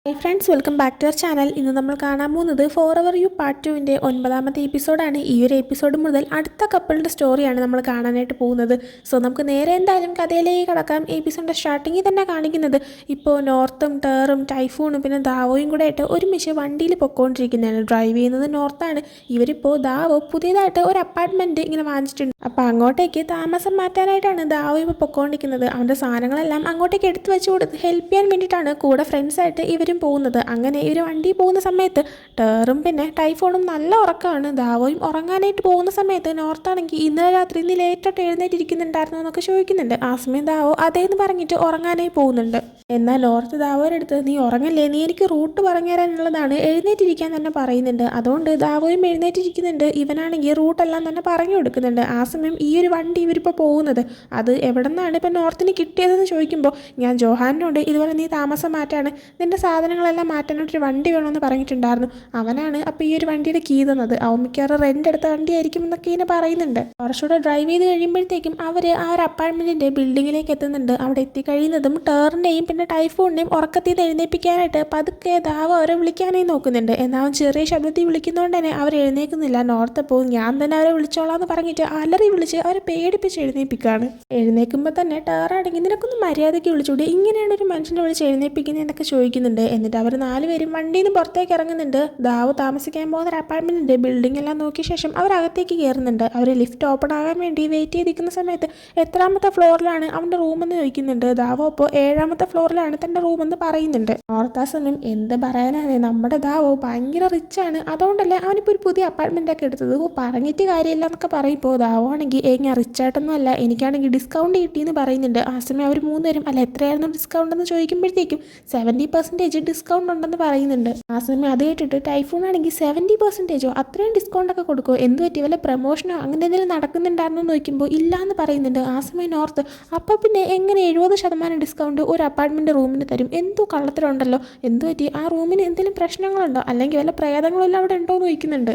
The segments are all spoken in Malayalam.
High friends, welcome back to our channel. ഇന്ന് നമ്മൾ കാണാൻ പോകുന്നത് ഫോർ എവർ യു പാർട്ട് 2-ൻ്റെ 9ാമത്തെ എപ്പിസോഡാണ്. ഈ ഒരു എപ്പിസോഡ് മുതൽ അടുത്ത കപ്പിളിൻ്റെ സ്റ്റോറിയാണ് നമ്മൾ കാണാനായിട്ട് പോകുന്നത്. സോ നമുക്ക് നേരെ എന്തായാലും കഥയിലേക്ക് കടക്കാം. എപ്പിസോഡിൻ്റെ സ്റ്റാർട്ടിങ്ങിൽ തന്നെ കാണിക്കുന്നത് ഇപ്പോൾ നോർത്തും ടേറും ടൈഫൂണും പിന്നെ ദാവോയും കൂടെ ആയിട്ട് ഒരുമിച്ച് വണ്ടിയിൽ പൊക്കോണ്ടിരിക്കുന്നതാണ്. ഡ്രൈവ് ചെയ്യുന്നത് നോർത്താണ്. ഇവരിപ്പോൾ ദാവോ പുതിയതായിട്ട് ഒരു അപ്പാർട്ട്മെൻറ്റ് ഇങ്ങനെ വാങ്ങിച്ചിട്ടുണ്ട്. അപ്പോൾ അങ്ങോട്ടേക്ക് താമസം മാറ്റാനായിട്ടാണ് ദാവോ ഇപ്പോൾ പൊക്കോണ്ടിരിക്കുന്നത്. അവൻ്റെ സാധനങ്ങളെല്ലാം അങ്ങോട്ടേക്ക് എടുത്തു വെച്ച് കൊടുത്ത് ഹെൽപ്പ് ചെയ്യാൻ വേണ്ടിയിട്ടാണ് കൂടെ ഫ്രണ്ട്സായിട്ട് ഇവർ പോകുന്നത്. അങ്ങനെ ഇവർ വണ്ടി പോകുന്ന സമയത്ത് ടേറും പിന്നെ ടൈഫോണും നല്ല ഉറക്കമാണ്. ദാവോയും ഉറങ്ങാനായിട്ട് പോകുന്ന സമയത്ത് നോർത്താണെങ്കിൽ ഇന്നലെ രാത്രി ഇന്ന് ലേറ്റായിട്ട് എഴുന്നേറ്റിരിക്കുന്നുണ്ടായിരുന്നു എന്നൊക്കെ ചോദിക്കുന്നുണ്ട്. ആ സമയം ദാവോ അതേന്ന് പറഞ്ഞിട്ട് ഉറങ്ങാനായി പോകുന്നുണ്ട്. എന്നാൽ നോർത്ത് ദാവോയുടെ അടുത്ത് നീ ഉറങ്ങല്ലേ, നീ എനിക്ക് റൂട്ട് പറഞ്ഞു തരാനുള്ളതാണ്, എഴുന്നേറ്റിരിക്കാൻ തന്നെ പറയുന്നുണ്ട്. അതുകൊണ്ട് ദാവോയും എഴുന്നേറ്റിരിക്കുന്നുണ്ട്. ഇവനാണെങ്കിൽ റൂട്ടെല്ലാം തന്നെ പറഞ്ഞു കൊടുക്കുന്നുണ്ട്. ആ സമയം ഈ ഒരു വണ്ടി ഇവരിപ്പോൾ പോകുന്നത് അത് എവിടെ നിന്നാണ് ഇപ്പം നോർത്തിന് കിട്ടിയതെന്ന് ചോദിക്കുമ്പോൾ ഞാൻ ജോഹാനോട് ഇതുപോലെ നീ താമസം മാറ്റാണ്, നിൻ്റെ സാധനങ്ങളെല്ലാം മാറ്റാനായിട്ടൊരു വണ്ടി വേണമെന്ന് പറഞ്ഞിട്ടുണ്ടായിരുന്നു. അവനാണ് അപ്പോൾ ഈ ഒരു വണ്ടിയുടെ കീ തന്നത്. അവൻ മിക്കവാറും റെൻ്റ് എടുത്ത വണ്ടിയായിരിക്കും എന്നൊക്കെ ഇങ്ങനെ പറയുന്നുണ്ട്. കുറച്ചുകൂടെ ഡ്രൈവ് ചെയ്ത് കഴിയുമ്പോഴത്തേക്കും അവർ ആ ഒരു അപ്പാർട്ട്മെൻറ്റിൻ്റെ ബിൽഡിങ്ങിലേക്ക് എത്തുന്നുണ്ട്. അവിടെ എത്തിക്കഴിയുന്നതും ടേറിൻ്റെയും പിന്നെ ടൈഫോണിനെയും ഉറക്കത്തിൽ നിന്ന് എഴുന്നേൽപ്പിക്കാനായിട്ട് പതുക്കെ ദാവോ അവരെ വിളിക്കാനായി നോക്കുന്നുണ്ട്. എന്നാൽ അവൻ ചെറിയ ശബ്ദത്തിൽ വിളിക്കുന്നതുകൊണ്ട് തന്നെ അവർ എഴുന്നേൽക്കുന്നില്ല. നോർത്തപ്പോൾ ഞാൻ തന്നെ അവരെ വിളിച്ചോളാം എന്ന് പറഞ്ഞിട്ട് അലറി വിളിച്ച് അവരെ പേടിപ്പിച്ച് എഴുന്നേൽപ്പിക്കുകയാണ്. എഴുന്നേൽക്കുമ്പോൾ തന്നെ ടേറാണെങ്കിൽ നിനക്കൊന്ന് മര്യാദയ്ക്ക് വിളിച്ചുകൂടി, ഇങ്ങനെയാണ് ഒരു മനുഷ്യനെ വിളിച്ച് എഴുന്നേൽപ്പിക്കുന്നതെന്നൊക്കെ ചോദിക്കുന്നുണ്ട്. എന്നിട്ട് അവർ 4 പേരും വണ്ടിയിൽ നിന്ന് പുറത്തേക്ക് ഇറങ്ങുന്നുണ്ട്. ദാവോ താമസിക്കാൻ പോകുന്ന ഒരു അപ്പാർട്ട്മെൻറ്റിൻ്റെ ബിൽഡിംഗ് എല്ലാം നോക്കിയ ശേഷം അവർ അകത്തേക്ക് കയറുന്നുണ്ട്. അവർ ലിഫ്റ്റ് ഓപ്പൺ ആകാൻ വേണ്ടി വെയിറ്റ് ചെയ്തിരിക്കുന്ന സമയത്ത് എത്രാമത്തെ ഫ്ലോറിലാണ് അവൻ്റെ റൂമെന്ന് ചോദിക്കുന്നുണ്ട്. ദാവോ അപ്പോൾ 7ാമത്തെ ഫ്ലോറിലാണ് തൻ്റെ റൂമെന്ന് പറയുന്നുണ്ട്. ഓർത്താസനം എന്ത് പറയാനാണ്, നമ്മുടെ ദാവോ ഭയങ്കര റിച്ചാണ്, അതുകൊണ്ടല്ലേ അവനിപ്പോൾ ഒരു പുതിയ അപ്പാർട്ട്മെൻറ്റൊക്കെ എടുത്തത്. പറഞ്ഞിട്ട് കാര്യമില്ല എന്നൊക്കെ പറയുമ്പോൾ ദാവോ ആണെങ്കിൽ ഞാൻ റിച്ചായിട്ടൊന്നും അല്ല, എനിക്കാണെങ്കിൽ ഡിസ്കൗണ്ട് കിട്ടിയെന്ന് പറയുന്നുണ്ട്. ആ സമയം അവർ 3 പേരും അല്ല എത്രയായിരുന്നു ഡിസ്കൗണ്ട് എന്ന് ചോദിക്കുമ്പോഴത്തേക്കും 70% ഡിസ്കൗണ്ട് ഉണ്ടെന്ന് പറയുന്നുണ്ട്. ആ സമയം അത് കേട്ടിട്ട് ടൈഫൂൺ ആണെങ്കിൽ 70%ഓ അത്രയും ഡിസ്കൗണ്ട് ഒക്കെ കൊടുക്കുമോ, എന്ത് പറ്റി വല്ല പ്രൊമോഷനോ അങ്ങനെ എന്തെങ്കിലും നടക്കുന്നുണ്ടായിരുന്നോ എന്ന് ചോദിക്കുമ്പോൾ ഇല്ല എന്ന് പറയുന്നുണ്ട്. ആ സമയം നോർത്ത് അപ്പോൾ പിന്നെ എങ്ങനെ 70% ഡിസ്കൗണ്ട് ഒരു അപ്പാർട്ട്മെൻറ്റ് റൂമിന് തരും, എന്തോ കള്ളത്തരമുണ്ടല്ലോ, എന്ത് പറ്റി ആ റൂമിന് എന്തെങ്കിലും പ്രശ്നങ്ങളുണ്ടോ അല്ലെങ്കിൽ വല്ല പ്രേതങ്ങളെല്ലാം അവിടെ ഉണ്ടോ എന്ന് ചോദിക്കുന്നുണ്ട്.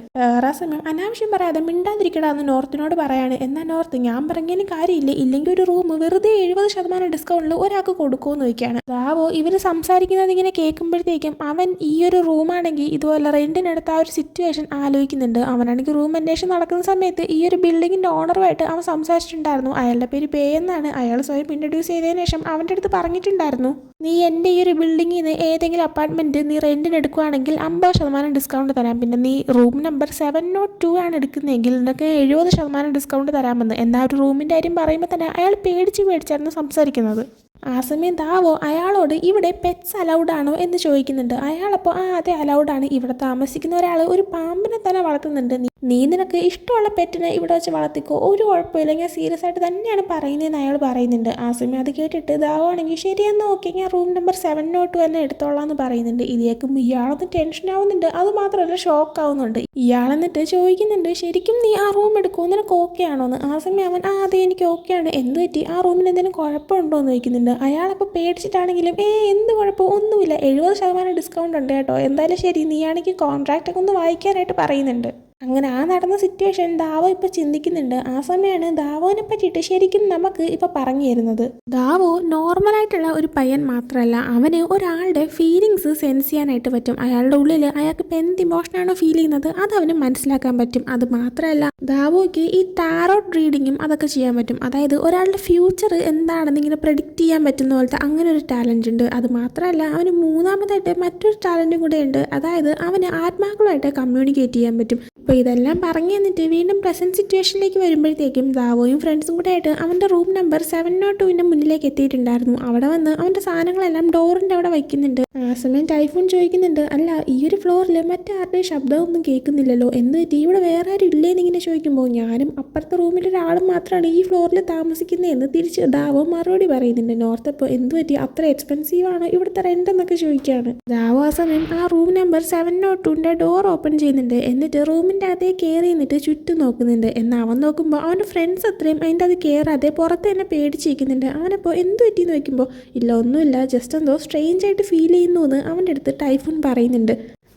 ആ സമയം അനാവശ്യം പറയാതെ മിണ്ടാതിരിക്കടാന്ന് നോർത്തിനോട് പറയാണ്. എന്നാൽ നോർത്ത് ഞാൻ പറഞ്ഞതിന് കാര്യമില്ല, ഇല്ലെങ്കിൽ ഒരു റൂം വെറുതെ 70% ഡിസ്കൗണ്ടിൽ ഒരാൾക്ക് കൊടുക്കുമെന്ന് ചോദിക്കുകയാണ്. ദാവോ ഇവർ സംസാരിക്കുന്നത് ഇങ്ങനെ കേൾക്കുമ്പോഴത്തേക്കും അവൻ ഈ ഒരു റൂമാണെങ്കിൽ ഇതുപോലെ റെൻറ്റിനെടുത്ത ആ ഒരു സിറ്റുവേഷൻ ആലോചിക്കുന്നുണ്ട്. അവനാണെങ്കിൽ റൂം അന്വേഷണം നടക്കുന്ന സമയത്ത് ഈ ഒരു ബിൽഡിങ്ങിൻ്റെ ഓണറുമായിട്ട് അവൻ സംസാരിച്ചിട്ടുണ്ടായിരുന്നു. അയാളുടെ പേര് പേ എന്നാണ്. അയാൾ സ്വയം ഇൻട്രൊഡ്യൂസ് ചെയ്തതിന് ശേഷം അവൻ്റെ അടുത്ത് പറഞ്ഞിട്ടുണ്ടായിരുന്നു, നീ എൻ്റെ ഈ ഒരു ബിൽഡിങ്ങിൽ നിന്ന് ഏതെങ്കിലും അപ്പാർട്ട്മെൻറ്റ് നീ റെൻറ്റിന് എടുക്കുകയാണെങ്കിൽ 50% ഡിസ്കൗണ്ട് തരാം, പിന്നെ നീ റൂം നമ്പർ 702 ആണ് എടുക്കുന്നതെങ്കിൽ നിനക്ക് 70% ഡിസ്കൗണ്ട് തരാമെന്ന്. എന്നാൽ ഒരു റൂമിൻ്റെ കാര്യം പറയുമ്പോൾ തന്നെ അയാൾ പേടിച്ചായിരുന്നു സംസാരിക്കുന്നത്. ആ സമയം ദാവോ അയാളോട് ഇവിടെ പെറ്റ്സ് അലൗഡ് ആണോ എന്ന് ചോദിക്കുന്നുണ്ട്. അയാളപ്പോൾ അതെ അലൗഡാണ്, ഇവിടെ താമസിക്കുന്ന ഒരാൾ ഒരു പാമ്പിനെ തന്നെ വളർത്തുന്നുണ്ട്, നീ നിനക്ക് ഇഷ്ടമുള്ള പെറ്റിനെ ഇവിടെ വെച്ച് വളർത്തിക്കോ, ഒരു കുഴപ്പമില്ല, ഞാൻ സീരിയസ് ആയിട്ട് തന്നെയാണ് പറയുന്നതെന്ന് അയാൾ പറയുന്നുണ്ട്. ആ സമയം അത് കേട്ടിട്ട് ദാവോ ആണെങ്കിൽ ശരിയെന്ന് ഓക്കെ ഞാൻ റൂം നമ്പർ 702 തന്നെ എടുത്തോളാം എന്ന് പറയുന്നുണ്ട്. ഇതേക്കും ഇയാളൊന്ന് ടെൻഷൻ ആവുന്നുണ്ട്, അത് മാത്രമല്ല ഷോക്ക് ആവുന്നുണ്ട്. ഇയാളെന്നിട്ട് ചോദിക്കുന്നുണ്ട് ശരിക്കും നീ ആ റൂം എടുക്കുമോ, നിനക്ക് ഓക്കെ ആണോന്ന്. ആ സമയം അവൻ അതെ എനിക്ക് ഓക്കെയാണ്, എന്ത് പറ്റി ആ റൂമിന് എന്തെങ്കിലും കുഴപ്പമുണ്ടോ എന്ന് ചോദിക്കുന്നുണ്ട്. അയാളപ്പോൾ പേടിച്ചിട്ടാണെങ്കിലും എന്ത് കുഴപ്പം ഒന്നുമില്ല, 70% ഡിസ്കൗണ്ട് ഉണ്ട് കേട്ടോ, എന്തായാലും ശരി നീയാണെങ്കിൽ കോൺട്രാക്റ്റൊക്കെ ഒന്ന് വായിക്കാനായിട്ട് പറയുന്നുണ്ട്. അങ്ങനെ നടന്ന സിറ്റുവേഷൻ ദാവോ ഇപ്പോൾ ചിന്തിക്കുന്നുണ്ട്. ആ സമയമാണ് ദാവോനെ പറ്റിയിട്ട് ശരിക്കും നമുക്ക് ഇപ്പോൾ പറഞ്ഞു തരുന്നത്. ദാവോ നോർമലായിട്ടുള്ള ഒരു പയ്യൻ മാത്രമല്ല, അവന് ഒരാളുടെ ഫീലിങ്സ് സെൻസ് ചെയ്യാനായിട്ട് പറ്റും. അയാളുടെ ഉള്ളിൽ അയാൾക്ക് ഇപ്പോൾ എന്ത് ഇമോഷനാണോ ഫീൽ ചെയ്യുന്നത് അത് അവന് മനസ്സിലാക്കാൻ പറ്റും. അത് മാത്രമല്ല ദാവോയ്ക്ക് ഈ ടാരോട്ട് റീഡിങ്ങും അതൊക്കെ ചെയ്യാൻ പറ്റും. അതായത് ഒരാളുടെ ഫ്യൂച്ചർ എന്താണെന്ന് ഇങ്ങനെ പ്രെഡിക്റ്റ് ചെയ്യാൻ പറ്റുന്ന പോലത്തെ അങ്ങനെ ഒരു ടാലൻ്റ് ഉണ്ട്. അത് മാത്രമല്ല അവന് 3ാമതായിട്ട് മറ്റൊരു ടാലൻറ്റും കൂടെ ഉണ്ട്. അതായത് അവന് ആത്മാക്കളുമായിട്ട് കമ്മ്യൂണിക്കേറ്റ് ചെയ്യാൻ പറ്റും. അപ്പോൾ ഇതെല്ലാം പറഞ്ഞു തന്നിട്ട് വീണ്ടും പ്രസൻറ്റ് സിറ്റുവേഷനിലേക്ക് വരുമ്പോഴത്തേക്കും ദാവോയും ഫ്രണ്ട്സും കൂടെ ആയിട്ട് അവൻ്റെ റൂം നമ്പർ 702-ൻ്റെ മുന്നിലേക്ക് എത്തിയിട്ടുണ്ടായിരുന്നു. അവിടെ വന്ന് അവൻ്റെ സാധനങ്ങളെല്ലാം ഡോറിൻ്റെ അവിടെ വയ്ക്കുന്നുണ്ട്. ആ സമയം ടൈഫൂൺ ചോദിക്കുന്നുണ്ട്, അല്ല ഈ ഒരു ഫ്ലോറിൽ മറ്റാരുടെയും ശബ്ദമൊന്നും കേൾക്കുന്നില്ലല്ലോ, എന്ത് പറ്റി ഇവിടെ വേറെ ആരും ഇല്ലേന്ന് ഇങ്ങനെ ചോദിക്കുമ്പോൾ ഞാനും അപ്പുറത്തെ റൂമിലൊരാളും മാത്രമാണ് ഈ ഫ്ലോറിൽ താമസിക്കുന്നതെന്ന് തിരിച്ച് ദാവോ മറുപടി പറയുന്നുണ്ട്. നോർത്തപ്പോൾ എന്ത് പറ്റി അത്ര എക്സ്പെൻസീവാണ് ഇവിടുത്തെ റെൻ്റ് എന്നൊക്കെ ചോദിക്കുകയാണ്. ദാവോ ആ സമയം ആ റൂം നമ്പർ 702-ൻ്റെ ഡോർ ഓപ്പൺ ചെയ്യുന്നുണ്ട്. എന്നിട്ട് റൂമിൻ്റെ അതേ കയറി നിന്നിട്ട് ചുറ്റും നോക്കുന്നുണ്ട്. എന്നാൽ അവൻ നോക്കുമ്പോൾ അവൻ്റെ ഫ്രണ്ട്സ് അത്രയും അതിൻ്റെ അത് കയറാതെ പുറത്ത് തന്നെ പേടിച്ചിരിക്കുന്നുണ്ട്. അവനപ്പോൾ എന്ത് പറ്റിയെന്ന് നോക്കുമ്പോൾ ഇല്ല ഒന്നുമില്ല, ജസ്റ്റ് എന്തോ സ്ട്രേഞ്ച് ആയിട്ട് ഫീൽ ചെയ്യുന്നു എന്ന് അവൻ്റെ അടുത്ത് ടൈഫൂൺ പറയുന്നുണ്ട്.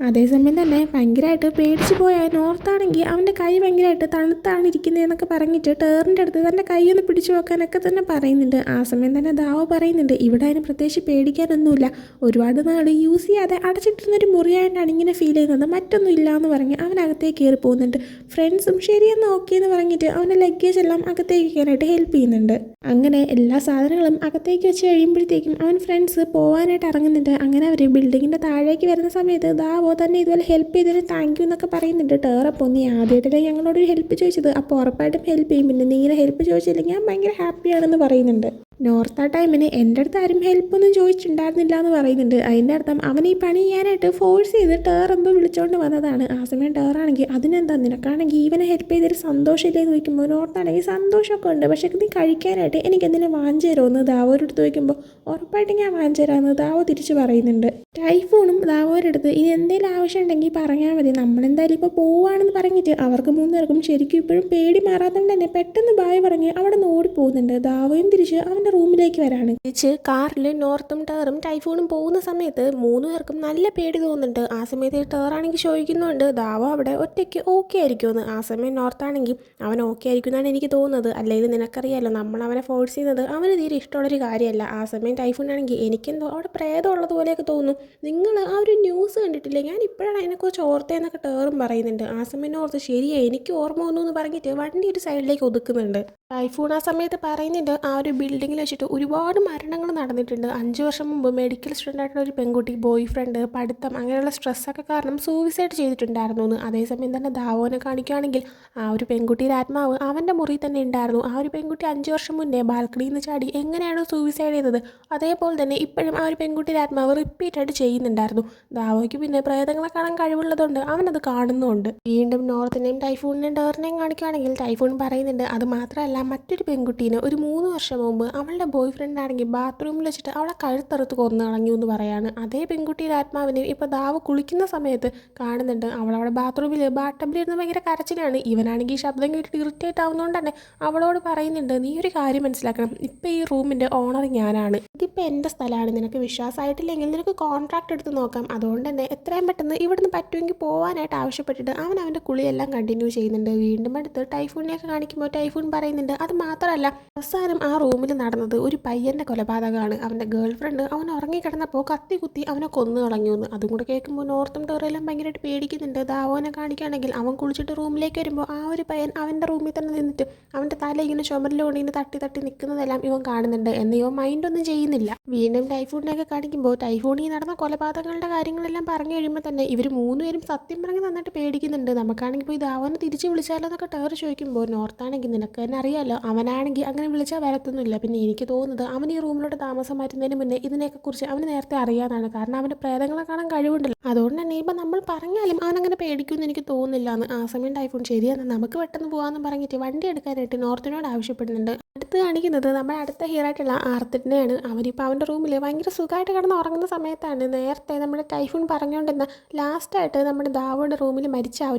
അതേസമയം തന്നെ ഭയങ്കരമായിട്ട് പേടിച്ച് പോയ നോർത്താണെങ്കിൽ അവൻ്റെ കൈ ഭയങ്കരമായിട്ട് തണുത്താണ് ഇരിക്കുന്നതെന്നൊക്കെ പറഞ്ഞിട്ട് ടേറിൻ്റെ അടുത്ത് തൻ്റെ കൈ ഒന്ന് പിടിച്ചു വെക്കാനൊക്കെ തന്നെ പറയുന്നുണ്ട്. ആ സമയം തന്നെ ദാവോ പറയുന്നുണ്ട് ഇവിടെ അതിന് പ്രത്യേകിച്ച് പേടിക്കാനൊന്നുമില്ല, ഒരുപാട് നാൾ യൂസ് ചെയ്യാതെ അടച്ചിട്ടിരുന്നൊരു മുറിയായിട്ടാണ് ഇങ്ങനെ ഫീൽ ചെയ്യുന്നത്, മറ്റൊന്നും ഇല്ല എന്ന് പറഞ്ഞ് അവനകത്തേക്ക് കയറി പോകുന്നുണ്ട്. ഫ്രണ്ട്സും ശരിയെന്ന് ഓക്കെ എന്ന് പറഞ്ഞിട്ട് അവൻ്റെ ലഗേജ് എല്ലാം അകത്തേക്ക് വയ്ക്കാനായിട്ട് ഹെൽപ്പ് ചെയ്യുന്നുണ്ട്. അങ്ങനെ എല്ലാ സാധനങ്ങളും അകത്തേക്ക് വെച്ച് കഴിയുമ്പോഴത്തേക്കും അവൻ ഫ്രണ്ട്സ് പോകാനായിട്ട് ഇറങ്ങുന്നുണ്ട്. അങ്ങനെ അവർ ബിൽഡിങ്ങിൻ്റെ താഴേക്ക് വരുന്ന സമയത്ത് ദാവോ തന്നെ ഇതുപോലെ ഹെൽപ്പ് ചെയ്തതിന് താങ്ക് യു എന്നൊക്കെ പറയുന്നുണ്ട്. ടേറപ്പോൾ നീ ആദ്യമായിട്ടല്ലേ ഞങ്ങളോട് ഹെൽപ്പ് ചോദിച്ചത്, അപ്പോൾ ഉറപ്പായിട്ടും ഹെൽപ്പ് ചെയ്യും, പിന്നെ നീ ഇങ്ങനെ ഹെൽപ്പ് ചോദിച്ചില്ലെങ്കിൽ ഞാൻ ഭയങ്കര ഹാപ്പിയാണെന്ന് പറയുന്നുണ്ട്. നോർത്ത് ആ ടൈമിന് എൻ്റെ അടുത്ത് ആരും ഹെൽപ്പൊന്നും ചോദിച്ചിട്ടുണ്ടായിരുന്നില്ല എന്ന് പറയുന്നുണ്ട്. അതിൻ്റെ അർത്ഥം അവൻ ഈ പണി ചെയ്യാനായിട്ട് ഫോഴ്സ് ചെയ്ത് ടേർ എന്തോ വിളിച്ചുകൊണ്ട് വന്നതാണ്. ആ സമയം ടേറാണെങ്കിൽ അതിനെന്താ നിനക്കാണെങ്കിൽ ഇവനെ ഹെൽപ്പ് ചെയ്തൊരു സന്തോഷമില്ലേ എന്ന് ചോദിക്കുമ്പോൾ നോർത്താണെങ്കിൽ സന്തോഷമൊക്കെ ഉണ്ട്, പക്ഷേ നീ കഴിക്കാനായിട്ട് എനിക്ക് എന്തെങ്കിലും വാങ്ങിച്ചു തരുമെന്ന് ദാവോയുടെ അടുത്ത് ചോദിക്കുമ്പോൾ ഉറപ്പായിട്ടും ഞാൻ വാങ്ങിച്ചു തരാമെന്ന് ദാവോ തിരിച്ച് പറയുന്നുണ്ട്. ടൈഫൂണും ദാവോയുടെ അടുത്ത് ഇനി എന്തെങ്കിലും ആവശ്യം ഉണ്ടെങ്കിൽ പറഞ്ഞാൽ മതി, നമ്മളെന്തായാലും ഇപ്പോൾ പോവുകയാണെന്ന് പറഞ്ഞിട്ട് അവർക്ക് മൂന്നുപേർക്കും ശരിക്കും ഇപ്പോഴും പേടി മാറാത്തതുകൊണ്ട് തന്നെ പെട്ടെന്ന് ബായ് പറഞ്ഞ് അവിടെ നിന്ന് ഓടിപ്പോകുന്നുണ്ട്. ദാവോയും തിരിച്ച് അവൻ്റെ റൂമിലേക്ക് വരാണ്. തിരിച്ച് കാറിൽ നോർത്തും ടേറും ടൈഫൂണും പോകുന്ന സമയത്ത് മൂന്ന് പേർക്കും നല്ല പേടി തോന്നുന്നുണ്ട്. ആ സമയത്ത് ടേറാണെങ്കിൽ ചോദിക്കുന്നുണ്ട് ദാവോ അവിടെ ഒറ്റയ്ക്ക് ഓക്കെ ആയിരിക്കുമെന്ന്. ആ സമയം നോർത്താണെങ്കിൽ അവൻ ഓക്കെ ആയിരിക്കും എന്നാണ് എനിക്ക് തോന്നുന്നത്, അല്ലെങ്കിൽ നിനക്കറിയാമല്ലോ നമ്മൾ അവനെ ഫോഴ്സ് ചെയ്യുന്നത് അവന് തീരെ ഇഷ്ടമുള്ളൊരു കാര്യമല്ല. ആ സമയം ടൈഫൂണാണെങ്കിൽ എനിക്കെന്തോ അവിടെ പ്രേതം ഉള്ളതുപോലെയൊക്കെ തോന്നുന്നു, നിങ്ങൾ ആ ഒരു ന്യൂസ് കണ്ടിട്ടില്ലേ, ഞാൻ ഇപ്പോഴാണ് അതിനെക്കുറിച്ച് ഓർത്തതെന്നൊക്കെ ടേറും പറയുന്നുണ്ട്. ആ സമയം ഓർത്ത് ശരിയാ എനിക്ക് ഓർമ്മ വന്നു എന്ന് പറഞ്ഞിട്ട് വണ്ടി ഒരു സൈഡിലേക്ക് ഒതുക്കുന്നുണ്ട്. ടൈഫൂൺ ആ സമയത്ത് പറയുന്നുണ്ട് ആ ഒരു ബിൽഡിങ്ങിൽ വെച്ചിട്ട് ഒരുപാട് മരണങ്ങൾ നടന്നിട്ടുണ്ട്. 5 വർഷം മുമ്പ് മെഡിക്കൽ സ്റ്റുഡൻ്റ് ആയിട്ടുള്ള ഒരു പെൺകുട്ടി ബോയ് ഫ്രണ്ട് പഠിത്തം അങ്ങനെയുള്ള സ്ട്രെസ്സൊക്കെ കാരണം സൂയിസൈഡ് ചെയ്തിട്ടുണ്ടായിരുന്നു എന്ന്. അതേസമയം തന്നെ ദാവോനെ കാണിക്കുകയാണെങ്കിൽ ആ ഒരു പെൺകുട്ടിയുടെ ആത്മാവ് അവൻ്റെ മുറിയിൽ തന്നെ ഉണ്ടായിരുന്നു. ആ ഒരു പെൺകുട്ടി 5 വർഷം മുന്നേ ബാൽക്കണിയിൽ നിന്ന് ചാടി എങ്ങനെയാണോ സൂയിസൈഡ് ചെയ്തത് അതേപോലെ തന്നെ ഇപ്പോഴും ആ ഒരു പെൺകുട്ടിയുടെ ആത്മാവ് റിപ്പീറ്റായിട്ട് ചെയ്യുന്നുണ്ടായിരുന്നു. ദാവോയ്ക്ക് പിന്നെ പ്രേതങ്ങളെ കാണാൻ കഴിവുള്ളതുകൊണ്ട് അവനത് കാണുന്നുമുണ്ട്. വീണ്ടും നോർത്തിനെയും ടൈഫൂണിനെയും ടേറിനെയും കാണിക്കുകയാണെങ്കിൽ ടൈഫൂൺ പറയുന്നുണ്ട് അത് മാത്രമല്ല മറ്റൊരു പെൺകുട്ടീനെ ഒരു 3 വർഷം മുമ്പ് അവളുടെ ബോയ് ഫ്രണ്ടാണെങ്കിൽ ബാത്റൂമിൽ വെച്ചിട്ട് അവളെ കഴുത്തറുത്ത് കൊന്നു കളഞ്ഞു എന്ന് പറയാണ്. അതേ പെൺകുട്ടിയുടെ ആത്മാവിനെ ഇപ്പോൾ ദാവ് കുളിക്കുന്ന സമയത്ത് കാണുന്നുണ്ട്. അവളവിടെ ബാത്റൂമിൽ ബാട്ടബിലിരുന്ന് ഭയങ്കര കരച്ചിലാണ്. ഇവനാണെങ്കിൽ ഈ ശബ്ദം കേട്ടിട്ട് ഇറിറ്റേറ്റ് ആവുന്നതുകൊണ്ട് തന്നെ അവളോട് പറയുന്നുണ്ട് നീ ഒരു കാര്യം മനസ്സിലാക്കണം, ഇപ്പം ഈ റൂമിൻ്റെ ഓണർ ഞാനാണ്, ഇതിപ്പോൾ എൻ്റെ സ്ഥലമാണ്, നിനക്ക് വിശ്വാസമായിട്ടില്ലെങ്കിൽ നിനക്ക് കോൺട്രാക്ട് എടുത്ത് നോക്കാം, അതുകൊണ്ട് തന്നെ എത്രയും പെട്ടെന്ന് ഇവിടുന്ന് പറ്റുമെങ്കിൽ പോകാനായിട്ട് ആവശ്യപ്പെട്ടിട്ട് അവൻ അവൻ്റെ കുളിയെല്ലാം കണ്ടിന്യൂ ചെയ്യുന്നുണ്ട്. വീണ്ടും അടുത്ത് ടൈഫൂണിനെയൊക്കെ കാണിക്കുമ്പോൾ ടൈഫൂൺ പറയുന്നുണ്ട് അത് മാത്രമല്ല അവസാനം ആ റൂമിൽ നടന്നത് ഒരു പയ്യൻ്റെ കൊലപാതകമാണ്. അവൻ്റെ ഗേൾ ഫ്രണ്ട് അവൻ ഉറങ്ങിക്കിടന്നപ്പോൾ കത്തി കുത്തി അവനെ കൊന്നു കളഞ്ഞു എന്ന്. അതും കൂടെ കേൾക്കുമ്പോൾ നോർത്തും ടേറെല്ലാം ഭയങ്കരമായിട്ട് പേടിക്കുന്നുണ്ട്. ദാവോനെ കാണിക്കുകയാണെങ്കിൽ അവൻ കുളിച്ചിട്ട് റൂമിലേക്ക് വരുമ്പോൾ ആ ഒരു പയ്യൻ അവൻ്റെ റൂമിൽ തന്നെ നിന്നിട്ട് അവൻ്റെ തല ഇങ്ങനെ ചുമരിൽ കൊണ്ട് ഇങ്ങനെ തട്ടി തട്ടി നിൽക്കുന്നതെല്ലാം ഇവൻ കാണുന്നുണ്ട്. എന്ന് ഇവൻ മൈൻഡൊന്നും ചെയ്യുന്നില്ല. വീണ്ടും ടൈഫൂണിനെയൊക്കെ കാണിക്കുമ്പോൾ ടൈഫൂണിൽ നടന്ന കൊലപാതകങ്ങളുടെ കാര്യങ്ങളെല്ലാം പറഞ്ഞു കഴിയുമ്പോൾ തന്നെ ഇവർ മൂന്നുപേരും സത്യം പറഞ്ഞ് നന്നായിട്ട് പേടിക്കുന്നുണ്ട്. നമുക്കാണെങ്കിൽ പോയി ദാവോനെ തിരിച്ച് വിളിച്ചാലോ എന്നൊക്കെ ടേർ ചോദിക്കുമ്പോൾ നോർത്താണെങ്കിൽ നിനക്ക് തന്നെ അറിയാമല്ലോ അവനാണെങ്കിൽ അങ്ങനെ വിളിച്ചാൽ വരത്തൊന്നുമില്ല, പിന്നെ എനിക്ക് തോന്നുന്നത് അവൻ ഈ റൂമിലോട്ട് താമസം മാറ്റുന്നതിന് മുന്നേ ഇതിനെയൊക്കെ കുറിച്ച് അവന് നേരത്തെ അറിയാനാണ്, കാരണം അവൻ്റെ പ്രേതങ്ങളെ കാണാൻ കഴിവുണ്ടല്ലോ, അതുകൊണ്ട് തന്നെ ഇപ്പം നമ്മൾ പറഞ്ഞാലും അവനങ്ങനെ പേടിക്കുമെന്ന് എനിക്ക് തോന്നുന്നില്ല എന്ന്. ആ സമയം ടൈഫൂൺ ശരിയാണ് നമുക്ക് പെട്ടെന്ന് പോകാമെന്ന് പറഞ്ഞിട്ട് വണ്ടി എടുക്കാനായിട്ട് നോർത്തിനോട് ആവശ്യപ്പെടുന്നുണ്ട്. അടുത്ത് കാണിക്കുന്നത് നമ്മുടെ അടുത്ത ഹീറോ ആയിട്ടുള്ള ആർത്തിനെയാണ്. അവനിപ്പോൾ അവൻ്റെ റൂമിൽ ഭയങ്കര സുഖമായിട്ട് കിടന്ന് ഉറങ്ങുന്ന സമയത്താണ് നേരത്തെ നമ്മുടെ ടൈഫൂൺ പറഞ്ഞുകൊണ്ടിരുന്ന ലാസ്റ്റായിട്ട് നമ്മുടെ ദാവോയുടെ റൂമിൽ മരിച്ച ആ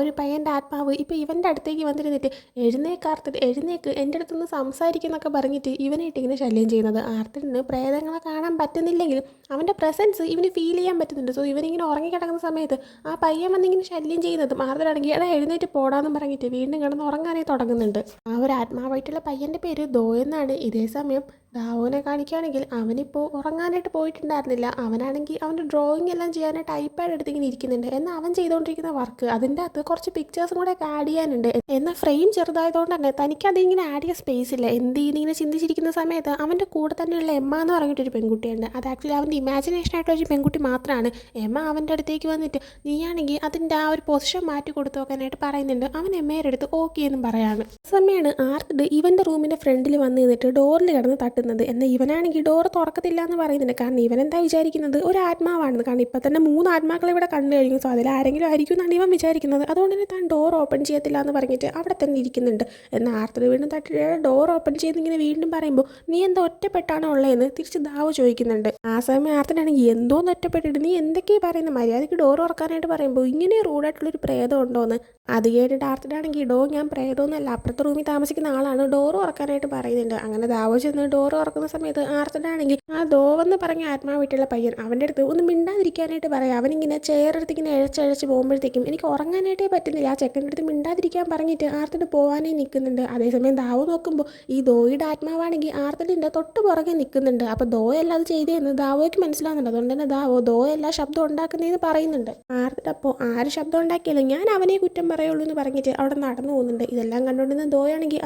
ഒരു പയ്യൻ്റെ ആത്മാവ് ഇപ്പോൾ ഇവൻ്റെ അടുത്തേക്ക് വന്നിരുന്നിട്ട് എഴുന്നേക്ക് എഴുന്നേക്ക് എൻ്റെ അടുത്തൊന്ന് സംസാരിക്കുന്നൊക്കെ പറഞ്ഞിട്ട് ഇവനായിട്ട് ഇങ്ങനെ ശല്യം ചെയ്യുന്നത്. ആർത്തിന് പ്രേതങ്ങളെ കാണാൻ പറ്റുന്നില്ലെങ്കിലും അവൻ്റെ പ്രസൻസ് ഇവന് ഫീൽ ചെയ്യാൻ പറ്റുന്നുണ്ട്. സോ ഇവനിങ്ങനെ ഉറങ്ങിക്കിടക്കുന്ന സമയത്ത് ആ പയ്യൻ വന്നിങ്ങനെ ശല്യം ചെയ്യുന്നതും ആർത്തിനാണെങ്കിൽ എടാ എഴുന്നേറ്റ് പോടാന്ന് പറഞ്ഞിട്ട് വീണ്ടും കിടന്ന് ഉറങ്ങാനായി തുടങ്ങുന്നുണ്ട്. ആ ഒരു ആത്മാവായിട്ടുള്ള പയ്യൻ്റെ പേര് ദോ എന്നാണ്. ഇതേ സമയം ദാവോനെ കാണിക്കുകയാണെങ്കിൽ അവനിപ്പോൾ ഉറങ്ങാനായിട്ട് പോയിട്ടുണ്ടായിരുന്നില്ല. അവനാണെങ്കിൽ അവൻ്റെ ഡ്രോയിങ് എല്ലാം ചെയ്യാനായിട്ട് ഐപാഡ് എടുത്ത് ഇങ്ങനെ ഇരിക്കുന്നുണ്ട്. എന്നാൽ അവൻ ചെയ്തുകൊണ്ടിരിക്കുന്ന വർക്ക് അതിൻ്റെ അകത്ത് കുറച്ച് പിക്ചേഴ്സും കൂടെ ഒക്കെ ആഡ് ചെയ്യാനുണ്ട്. എന്നാൽ ഫ്രെയിം ചെറുതായതുകൊണ്ട് തന്നെ തനിക്ക് അതിങ്ങനെ ആഡ് ചെയ്യാൻ സ്പേസ് ഇല്ല. എന്ത് ചെയ്യുന്നിങ്ങനെ ചിന്തിച്ചിരിക്കുന്ന സമയത്ത് അവൻ്റെ കൂടെ തന്നെയുള്ള എമ്മ എന്ന് പറഞ്ഞിട്ടൊരു പെൺകുട്ടിയുണ്ട്. അത് ആക്ച്വലി അവൻ്റെ ഇമാജിനേഷൻ ആയിട്ടുള്ള ഒരു പെൺകുട്ടി മാത്രമാണ്. എമ്മ അവൻ്റെ അടുത്തേക്ക് വന്നിട്ട് നീയാണെങ്കിൽ അതിൻ്റെ ആ ഒരു പൊസിഷൻ മാറ്റി കൊടുത്തു നോക്കാനായിട്ട് പറയുന്നുണ്ട്. അവൻ എമ്മയുടെ അടുത്ത് ഓക്കെ എന്നും പറയാണ്. ആ സമയമാണ് ആർട്ട് ഇവൻ്റെ റൂമിൻ്റെ ഫ്രണ്ടിൽ വന്ന് നിന്നിട്ട് ഡോറിൽ കിടന്ന് തട്ടുന്നത്. എന്നാൽ ഇവനാണെങ്കിൽ ഡോർ തുറക്കത്തില്ല എന്ന് പറയുന്നുണ്ട്. കാരണം ഇവനെന്താ വിചാരിക്കുന്നത് ഒരു ആത്മാവാണെന്ന്. കാരണം ഇപ്പം തന്നെ 3 ആത്മാക്കളെ ഇവിടെ കണ്ടു കഴിഞ്ഞു. സോ അതിൽ ആരെങ്കിലും ആയിരിക്കും എന്നാണ് ഇവൻ വിചാരിക്കുന്നത്. അതുകൊണ്ട് തന്നെ താൻ ഡോർ ഓപ്പൺ ചെയ്യത്തില്ല എന്ന് പറഞ്ഞിട്ട് അവിടെ തന്നെ ഇരിക്കുന്നുണ്ട്. എന്നാൽ ആർത്തർ വീണ്ടും തട്ടിട്ട് ഡോർ ഓപ്പൺ ചെയ്ത് ഇങ്ങനെ വീണ്ടും പറയുമ്പോൾ നീ എന്താ ഒറ്റപ്പെട്ടാണോ ഉള്ളതെന്ന് തിരിച്ച് ദാവ് ചോദിക്കുന്നുണ്ട്. ആ സമയം ആർത്തനാണെങ്കിൽ എന്തോന്ന് ഒറ്റപ്പെട്ടിട്ട് നീ എന്തൊക്കെയാണ് പറയുന്നത്, മര്യാദയ്ക്ക് ഡോർ തുറക്കാനായിട്ട് പറയുമ്പോൾ ഇങ്ങനെ റൂഡായിട്ടുള്ളൊരു പ്രേതം ഉണ്ടോയെന്ന്. അത് കേട്ടിട്ട് ആർത്തനാണെങ്കിൽ ഞാൻ പ്രേതമൊന്നുമല്ല, അപ്പുറത്തെ റൂമിൽ താമസിക്കുന്ന ആളാണ്, ഡോർ തുറക്കാനായിട്ട് പറയുന്നുണ്ട്. അങ്ങനെ ദാവ് ചെന്ന് ഡോർ ഡോർ തുറക്കുന്ന സമയത്ത് ആർത്തിട്ടാണെങ്കിൽ ആ ദോവെന്ന് പറഞ്ഞ ആത്മാവ് വീട്ടിലുള്ള പയ്യൻ അവൻ്റെ അടുത്ത് ഒന്ന് മിണ്ടാതിരിക്കാനായിട്ട് പറയാം. അവനിങ്ങനെ ചെയറെടുത്ത് ഇങ്ങനെ ഇഴച്ചഴച്ച് പോകുമ്പോഴത്തേക്കും എനിക്ക് ഉറങ്ങാനായിട്ടേ പറ്റുന്നില്ല. ആ ചെക്കൻ്റെ അടുത്ത് മിണ്ടാതിരിക്കാൻ പറഞ്ഞിട്ട് ആർത്തിട്ട് പോകാനേ നിൽക്കുന്നുണ്ട്. അതേസമയം ദാവ് നോക്കുമ്പോൾ ഈ ദോയുടെ ആത്മാവാണെങ്കിൽ ആർത്തിൻ്റെ തൊട്ട് പുറകെ നിൽക്കുന്നുണ്ട്. അപ്പോൾ ദോയല്ല അത് ചെയ്തതെന്ന് ദാവോയ്ക്ക് മനസ്സിലാവുന്നുണ്ട്. അതുകൊണ്ട് തന്നെ ദാവോ ദോയല്ല ശബ്ദം ഉണ്ടാക്കുന്നതെന്ന് പറയുന്നുണ്ട്. ആർത്തിട്ട് അപ്പോൾ ആര് ശബ്ദം ഉണ്ടാക്കിയല്ലോ ഞാൻ അവനെ കുറ്റം പറയുള്ളൂ എന്ന് പറഞ്ഞിട്ട് അവിടെ നടന്നു പോകുന്നുണ്ട്. ഇതെല്ലാം കണ്ടുകൊണ്ടിരുന്ന ദോയാണെങ്കിൽ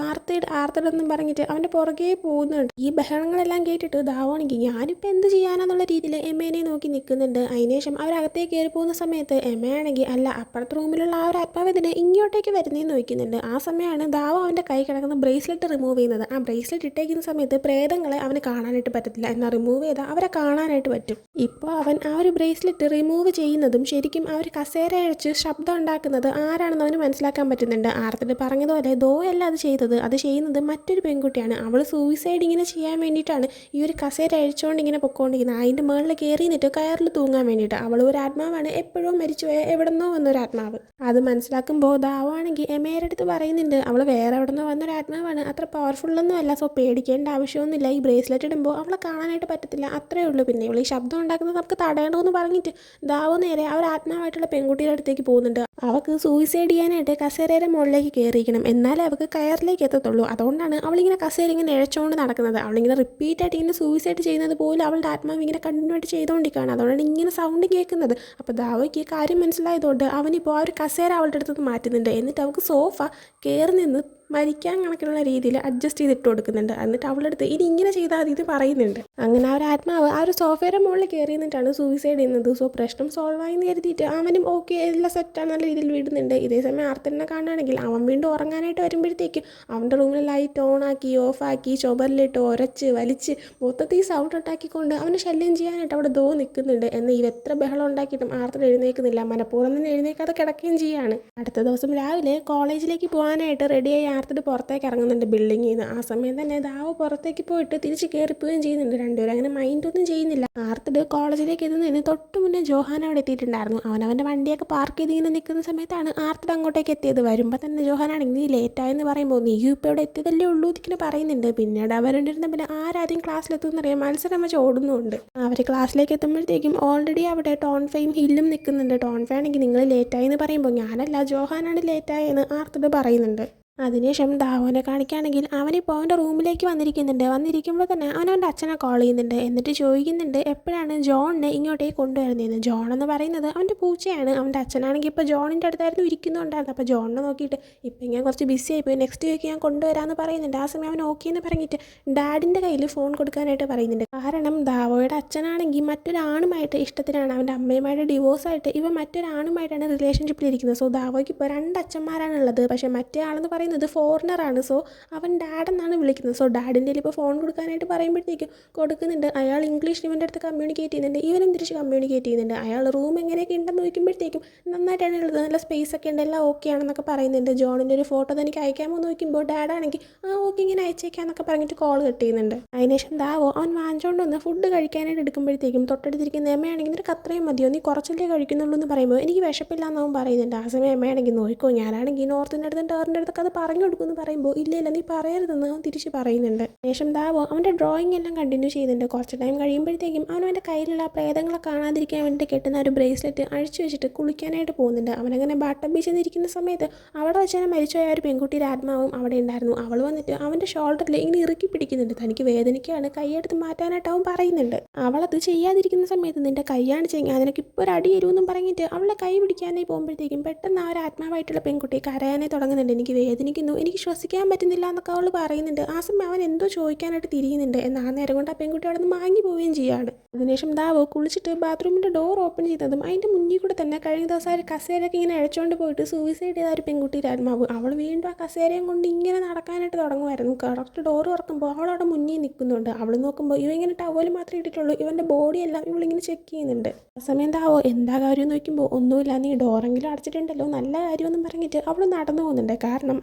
ആർത്തിടെന്നും പറഞ്ഞിട്ട് അവൻ്റെ പുറകെ പോകുന്നുണ്ട്. ഈ ബഹളങ്ങളെല്ലാം കേട്ടിട്ട് ദാവാണെങ്കിൽ ഞാനിപ്പോൾ എന്ത് ചെയ്യാനാന്നുള്ള രീതിയിൽ എമ്മേനെ നോക്കി നിൽക്കുന്നുണ്ട്. അതിനുശേഷം അവരകത്തേക്ക് കയറി പോകുന്ന സമയത്ത് എമ്മയാണെങ്കിൽ അല്ല അപ്പുറത്തെ റൂമിലുള്ള ആ ഒരു ആത്മാവിനെ ഇങ്ങോട്ടേക്ക് വരുന്നതെന്ന് നോക്കുന്നുണ്ട്. ആ സമയമാണ് ദാവ അവൻ്റെ കൈ കിടക്കുന്ന ബ്രേസ്ലെറ്റ് റിമൂവ് ചെയ്യുന്നത്. ആ ബ്രേസ്ലെറ്റ് ഇട്ടേക്കുന്ന സമയത്ത് പ്രേതങ്ങളെ അവന് കാണാനായിട്ട് പറ്റത്തില്ല. എന്നാൽ റിമൂവ് ചെയ്താൽ അവരെ കാണാനായിട്ട് പറ്റും. ഇപ്പോൾ അവൻ ആ ഒരു ബ്രേസ്ലെറ്റ് റിമൂവ് ചെയ്യുന്നതും ശരിക്കും ആ ഒരു കസേര അഴിച്ച് ശബ്ദം ഉണ്ടാക്കുന്നത് ആരാണെന്ന് അവന് മനസ്സിലാക്കാൻ പറ്റുന്നുണ്ട്. ആർത്തിട്ട് പറഞ്ഞതുപോലെ ദോയല്ല അത് ചെയ്തത്, അത് ചെയ്യുന്നത് മറ്റൊരു പെൺകുട്ടിയാണ്. അവൾ സൂയിസൈഡ് ഇങ്ങനെ ചെയ്യാൻ വേണ്ടിയിട്ടാണ് ഈ ഒരു കസേര അഴിച്ചുകൊണ്ട് ഇങ്ങനെ പൊക്കോണ്ടിരിക്കുന്നത്. അതിൻ്റെ മുകളിൽ കയറി നിന്നിട്ട് കയറിൽ തൂങ്ങാൻ വേണ്ടിയിട്ട്. അവൾ ഒരു ആത്മാവാണ്, എപ്പോഴും മരിച്ചുപോയ എവിടെന്നോ വന്നൊരു ആത്മാവ്. അത് മനസ്സിലാക്കുമ്പോൾ ദാവാണെങ്കിൽ എമേയുടെ അടുത്ത് പറയുന്നുണ്ട് അവൾ വേറെ എവിടെന്നോ വന്നൊരു ആത്മാവാണ്, അത്ര പവർഫുള്ളൊന്നും അല്ല, സോ പേടിക്കേണ്ട ആവശ്യമൊന്നുമില്ല. ഈ ബ്രേസ്ലെറ്റ് ഇടുമ്പോൾ അവളെ കാണാനായിട്ട് പറ്റത്തില്ല, അത്രേ ഉള്ളൂ. പിന്നെ ഇവൾ ഈ ശബ്ദം ഉണ്ടാക്കുന്നത് നമുക്ക് തടയണമെന്ന് പറഞ്ഞിട്ട് ദാവോ നേരെ ആ ഒരു ആത്മാവായിട്ടുള്ള പെൺകുട്ടിയുടെ അടുത്തേക്ക് പോകുന്നുണ്ട്. അവൾക്ക് സൂയിസൈഡ് ചെയ്യാനായിട്ട് കസേരയുടെ മുകളിലേക്ക് കയറിയിരിക്കണം, എന്നാലേ അവൾക്ക് കയറിലേക്ക് എത്തത്തുള്ളൂ. അതുകൊണ്ടാണ് അവളിങ്ങനെ കസേര ഇങ്ങനെ ഇഴച്ചുകൊണ്ട് നടക്കുന്നത്. അവളിങ്ങനെ റിപ്പീറ്റായിട്ട് ഇങ്ങനെ സൂയിസൈഡ് ചെയ്യുന്നത് പോലും അവളുടെ ആത്മാവ് ഇങ്ങനെ കണ്ടിന്യൂ ആയിട്ട് ചെയ്തുകൊണ്ടിരിക്കുകയാണ്. അതുകൊണ്ടാണ് ഇങ്ങനെ സൗണ്ട് കേൾക്കുന്നത്. അപ്പോൾ ദാവയ്ക്ക് കാര്യം മനസ്സിലായതുകൊണ്ട് അവനിപ്പോൾ ആ ഒരു കസേര അവളുടെ അടുത്ത് മാറ്റുന്നുണ്ട്. എന്നിട്ട് അവൾക്ക് സോഫ കയറി നിന്ന് മരിക്കാൻ കണക്കിനുള്ള രീതിയിൽ അഡ്ജസ്റ്റ് ചെയ്തിട്ട് കൊടുക്കുന്നുണ്ട്. എന്നിട്ട് അവളുടെ അടുത്ത് ഇനി ഇങ്ങനെ ചെയ്താൽ മതി ഇത് പറയുന്നുണ്ട്. അങ്ങനെ ആ ഒരു ആത്മാവ് ആ ഒരു സോഫയുടെ മുകളിൽ കയറി നിന്നിട്ടാണ് സൂയിസൈഡ് ചെയ്യുന്നത്. സോ പ്രശ്നം സോൾവ് ആയി എന്ന് കരുതിയിട്ട് അവനും ഓക്കെ എല്ലാം സെറ്റാണ് നല്ല രീതിയിൽ വിടുന്നുണ്ട്. ഇതേസമയം ആർത്തനെ കാണുകയാണെങ്കിൽ അവൻ വീണ്ടും ഉറങ്ങാനായിട്ട് വരുമ്പോഴത്തേക്കും അവൻ്റെ റൂമിൽ ലൈറ്റ് ഓൺ ആക്കി ഓഫാക്കി ചുമരിലിട്ട് ഉരച്ച് വലിച്ച് മൊത്തത്തിൽ സൗണ്ട് ഉണ്ടാക്കിക്കൊണ്ട് അവനെ ശല്യം ചെയ്യാനായിട്ട് അവിടെ ദോ നിൽക്കുന്നുണ്ട്. എന്നാൽ ഇവ എത്ര ബഹളം ഉണ്ടാക്കിയിട്ടും ആർത്തൻ എഴുന്നേൽക്കുന്നില്ല. മനഃപൂർവ്വം തന്നെ എഴുന്നേൽക്കാതെ കിടക്കുകയും ചെയ്യുകയാണ്. അടുത്ത ദിവസം രാവിലെ കോളേജിലേക്ക് പോകാനായിട്ട് റെഡിയായി ആർത്തിട്ട് പുറത്തേക്ക് ഇറങ്ങുന്നുണ്ട് ബിൽഡിങ്ങിൽ നിന്ന്. ആ സമയം തന്നെ ദാവ് പുറത്തേക്ക് പോയിട്ട് തിരിച്ച് കയറിപ്പോവുകയും ചെയ്യുന്നുണ്ട്. രണ്ടുപേരും അങ്ങനെ മൈൻഡൊന്നും ചെയ്യുന്നില്ല. ആർത്തിട്ട് കോളേജിലേക്ക് എത്തുന്നതിന് തൊട്ട് മുന്നേ ജോഹാൻ അവിടെ എത്തിയിട്ടുണ്ടായിരുന്നു. അവൻ്റെ വണ്ടിയൊക്കെ പാർക്ക് ചെയ്ത് ഇങ്ങനെ നിൽക്കുന്ന സമയത്താണ് ആർത്തിട്ട് അങ്ങോട്ടേക്ക് എത്തിയത്. വരുമ്പോൾ തന്നെ ജോഹാനാണെങ്കിൽ നീ ലേറ്റായെന്ന് പറയുമ്പോൾ നീ ഇപ്പോൾ ഇവിടെ എത്തിയതല്ലേ ഉള്ളൂ ഇതിങ്ങനെ പറയുന്നുണ്ട്. പിന്നീട് അവരുണ്ടിരുന്ന പിന്നെ ആരാദ്യം ക്ലാസ്സിലെത്തുമെന്നറിയാം മത്സരം വെച്ച് ഓടുന്നുണ്ട്. അവർ ക്ലാസ്സിലേക്ക് എത്തുമ്പോഴത്തേക്കും ഓൾറെഡി അവിടെ ടോൺഫയും ഹില്ലും നിൽക്കുന്നുണ്ട്. ടോൺഫ ആണെങ്കിൽ നിങ്ങൾ ലേറ്റായി എന്ന് പറയുമ്പോൾ ഞാനല്ല ജോഹാനാണ് ലേറ്റായെന്ന് ആർത്തിട്ട് പറയുന്നുണ്ട്. അതിനുശേഷം ദാവോനെ കാണിക്കുകയാണെങ്കിൽ അവനിപ്പോൾ അവൻ്റെ റൂമിലേക്ക് വന്നിരിക്കുമ്പോൾ തന്നെ അവൻ്റെ അച്ഛനെ കോൾ ചെയ്യുന്നുണ്ട്. എന്നിട്ട് ചോദിക്കുന്നുണ്ട് എപ്പോഴാണ് ജോണിനെ ഇങ്ങോട്ടേക്ക് കൊണ്ടുവരുന്നതെന്ന്. ജോൺ എന്ന് പറയുന്നത് അവൻ്റെ പൂച്ചയാണ്. അവൻ്റെ അച്ഛനാണെങ്കിൽ ഇപ്പോൾ ജോണിൻ്റെ അടുത്തായിരുന്നു ഇരിക്കുന്നുണ്ടായിരുന്നു. അപ്പോൾ ജോണിനെ നോക്കിയിട്ട് ഇപ്പം ഞാൻ കുറച്ച് ബിസി ആയിപ്പോയി, നെക്സ്റ്റ് വീക്ക് ഞാൻ കൊണ്ടുവരാമെന്ന് പറയുന്നുണ്ട്. ആ സമയം അവൻ ഓക്കെ എന്ന് പറഞ്ഞിട്ട് ഡാഡിൻ്റെ കയ്യിൽ ഫോൺ കൊടുക്കാനായിട്ട് പറയുന്നുണ്ട്. കാരണം ദാവോയുടെ അച്ഛനാണെങ്കിൽ മറ്റൊരാണുമായിട്ട് ഇഷ്ടത്തിലാണ്. അവൻ്റെ അമ്മയുമായിട്ട് ഡിവോഴ്സായിട്ട് ഇവ മറ്റൊരാണുമായിട്ടാണ് റിലേഷൻഷിപ്പിലിരിക്കുന്നത്. സോ ദാവോയ്ക്ക് ഇപ്പോൾ 2 അച്ഛന്മാരാണുള്ളത്. പക്ഷേ മറ്റേ ആളെന്ന് പറയുന്നത് ഫോറിനറാണ്. സോ അവൻ ഡാഡ് എന്നാണ് വിളിക്കുന്നത്. സോ ഡാഡിൻ്റെ ഇപ്പോൾ ഫോൺ കൊടുക്കാനായിട്ട് പറയുമ്പോഴത്തേക്കും കൊടുക്കുന്നുണ്ട്. അയാൾ ഇംഗ്ലീഷിൽ ഇവൻ്റെ അടുത്ത് കമ്മ്യൂണിക്കേറ്റ് ചെയ്യുന്നുണ്ട്, ഇവനും തിരിച്ച് കമ്മ്യൂണിക്കേറ്റ് ചെയ്യുന്നുണ്ട്. അയാൾ റൂം എങ്ങനെയൊക്കെ ഉണ്ടെന്ന് നോക്കുമ്പോഴത്തേക്കും നന്നായിട്ടാണ് ഉള്ളത്, നല്ല സ്പേസ് ഒക്കെ ഉണ്ട്, എല്ലാം ഓക്കെ ആണെന്നൊക്കെ പറയുന്നുണ്ട്. ജോണിൻ്റെ ഒരു ഫോട്ടോ തനിക്ക് അയക്കാമോ നോക്കുമ്പോൾ ഡാഡാണെങ്കിൽ ഓക്കെ ഇങ്ങനെ അയച്ചേക്കാന്നൊക്കെ പറഞ്ഞിട്ട് കോൾ കട്ട് ചെയ്യുന്നുണ്ട്. അതിനുശേഷം ദാവോ അവൻ വാങ്ങിച്ചുകൊണ്ട് വന്ന് ഫുഡ് കഴിക്കാനായിട്ട് എടുക്കുമ്പോഴത്തേക്കും തൊട്ടടുത്തിരിക്കുന്ന എമ്മയാണെങ്കിൽ നിനക്ക് അത്രയും മതിയോ, നീ കുറച്ചല്ലേ കഴിക്കുന്നുള്ളൂ എന്ന് പറയുമ്പോൾ എനിക്ക് വിശപ്പില്ല എന്നവൻ പറയുന്നുണ്ട്. ആ സമയം എമ്മയാണെങ്കിൽ നോക്കിക്കോ, ഞാനാണെങ്കിൽ നോർത്തിൻ്റെ അടുത്തും ടേറിൻ്റെ അടുത്തൊക്കെ അത് പറഞ്ഞു കൊടുക്കുമെന്ന് പറയുമ്പോൾ ഇല്ല നീ പറയരുതെന്ന് അവൻ തിരിച്ച് പറയുന്നുണ്ട്. ശേഷം ദാവോ അവൻ്റെ ഡ്രോയിങ് എല്ലാം കണ്ടിന്യൂ ചെയ്യുന്നുണ്ട്. കുറച്ച് ടൈം കഴിയുമ്പോഴത്തേക്കും അവൻ്റെ കയ്യിലുള്ള പ്രേതങ്ങളെ കാണാതിരിക്കാൻ വേണ്ടി കെട്ടുന്ന ഒരു ബ്രേസ്ലെറ്റ് അഴിച്ചു വെച്ചിട്ട് കുളിക്കാനായിട്ട് പോകുന്നുണ്ട്. അവനങ്ങനെ ബാട്ടം ബീച്ചിൽ നിന്നിരിക്കുന്ന സമയത്ത് അവിടെ വെച്ച് തന്നെ മരിച്ചുപോയ ഒരു പെൺകുട്ടിയുടെ ആത്മാവും അവിടെ ഉണ്ടായിരുന്നു. അവൾ വന്നിട്ട് അവൻ്റെ ഷോൾഡറിൽ ഇങ്ങനെ ഇറുക്കി പിടിക്കുന്നുണ്ട്. തനിക്ക് വേദനിക്കുകയാണ്, കൈയെടുത്ത് മാറ്റാനായിട്ട് അവൻ പറയുന്നുണ്ട്. അവളത് ചെയ്യാതിരിക്കുന്ന സമയത്ത് നിന്റെ കൈയാണ് ചെയ്യുക, അതിനൊക്കെ ഇപ്പോൾ ഒരു അടി തരുമെന്നും പറഞ്ഞിട്ട് അവളെ കൈ പിടിക്കാനായി പോകുമ്പോഴത്തേക്കും പെട്ടെന്ന് ആ ഒരു ആത്മാവായിട്ടുള്ള പെൺകുട്ടി കരയാനായി തുടങ്ങുന്നുണ്ട്. എനിക്ക് വേദനിക്കുന്നു, എനിക്ക് ശ്വസിക്കാൻ പറ്റുന്നില്ല എന്നൊക്കെ അവൾ പറയുന്നുണ്ട്. ആ സമയം അവൻ എന്തോ ചോദിക്കാനായിട്ട് തിരിയുന്നുണ്ട്. എന്നാൽ ആ നേരം കൊണ്ട് ആ പെൺകുട്ടി അവിടെ നിന്ന് മാങ്ങി പോവുകയും ചെയ്യുകയാണ്. അതിനുശേഷം ദാവോ കുളിച്ചിട്ട് ബാത്റൂമിൻ്റെ ഡോർ ഓപ്പൺ ചെയ്തതും അതിൻ്റെ മുന്നിൽ കൂടെ തന്നെ കഴിഞ്ഞ ദിവസം ആ ഒരു കസേരയൊക്കെ ഇങ്ങനെ അഴിച്ചുകൊണ്ട് പോയിട്ട് സൂയിസൈഡ് ചെയ്ത ഒരു പെൺകുട്ടിയുടെ ആത്മാവ് അവൾ വീണ്ടും ആ കസേരയും കൊണ്ട് ഇങ്ങനെ നടക്കാനായിട്ട് തുടങ്ങുമായിരുന്നു. കറക്റ്റ് ഡോർ തുറക്കുമ്പോൾ അവൾ അവിടെ മുന്നിൽ നിൽക്കുന്നുണ്ട്. അവൾ നോക്കുമ്പോൾ ഇവ ഇങ്ങനെ ടവൽ മാത്രമേ ഇട്ടിട്ടുള്ളൂ, ഇവൻ്റെ ബോഡിയെല്ലാം ഇവളിങ്ങനെ ചെക്ക് ചെയ്യുന്നുണ്ട്. ആ സമയം ദാവോ എന്താ കാര്യം നോക്കുമ്പോൾ ഒന്നുമില്ല, നീ ഡോറെങ്കിലും അടച്ചിട്ടുണ്ടല്ലോ, നല്ല കാര്യമൊന്നും പറഞ്ഞിട്ട് അവൾ നടന്നു പോകുന്നുണ്ട്. കാരണം